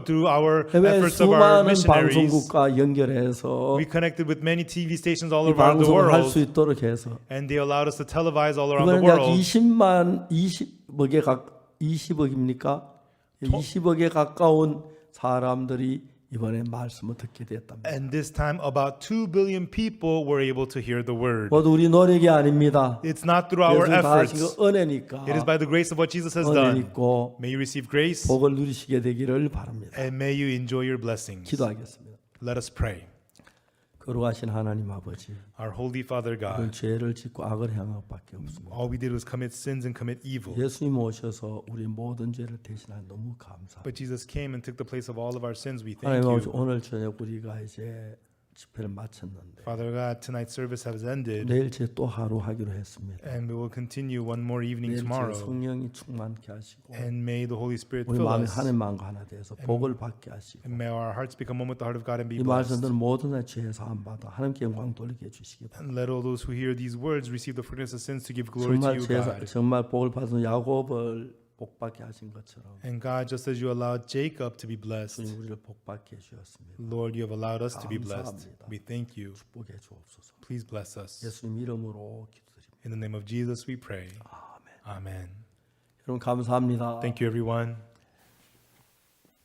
through our 해외 efforts of our 수많은 missionaries, 방송국과 연결해서 we connected with many TV stations all 이 around the 방송을 할 수 world. 있도록 해서 And they allowed us to televise all around the 이번에 약 world. 20억입니까? 20억에 가까운 사람들이 이번에 말씀을 듣게 됐답니다. And this time, about 2 billion people were able to hear the word. 모두 우리 노력이 아닙니다. It's not through our 예수님 다 하신 efforts. 거 은혜니까 It is by the grace of what Jesus has 은혜 done. 있고 May you receive grace 복을 누리시게 되기를 바랍니다. and may you enjoy your blessings. 기도하겠습니다. Let us pray. 거룩하신 하나님 아버지, Our Holy Father 우리는 God, 죄를 짓고 악을 행한 것밖에 없습니다. all we did was commit sins and commit evil. 예수님 오셔서 우리 모든 죄를 대신하여 너무 감사합니다. But Jesus came and took the place of all of our sins. We 하나님 thank 아버지, you. 오늘 저녁 우리가 이제 집회를 마쳤는데 Father God, tonight's service has ended, 내일 제 또 하루 하기로 했습니다. and we will continue one more evening 내일 제 tomorrow. 성령이 충만케 하시고 And may the Holy Spirit 우리 fill 마음이 us, 하나님 마음과 하나 되어서 복을 받게 하시고 and may our hearts become one with the heart of God and 이 be blessed. 말씀들은 모든 죄 사함 받아 하나님께 영광 돌리게 해주시기 바랍니다. And let all those who hear these words receive the forgiveness of sins to give glory to you, God. 정말 복을 받은 야곱을 복받게 하신 것처럼 And God, just as you allowed Jacob to be blessed, 주님 우리를 복받게 해주셨습니다. Lord, you have allowed us to be blessed. 감사합니다. We thank you. 축복해 주옵소서. Please bless us. 예수님 이름으로 기도드립니다. In the name of Jesus we pray. 아멘. Amen. 여러분 감사합니다. Thank you, everyone.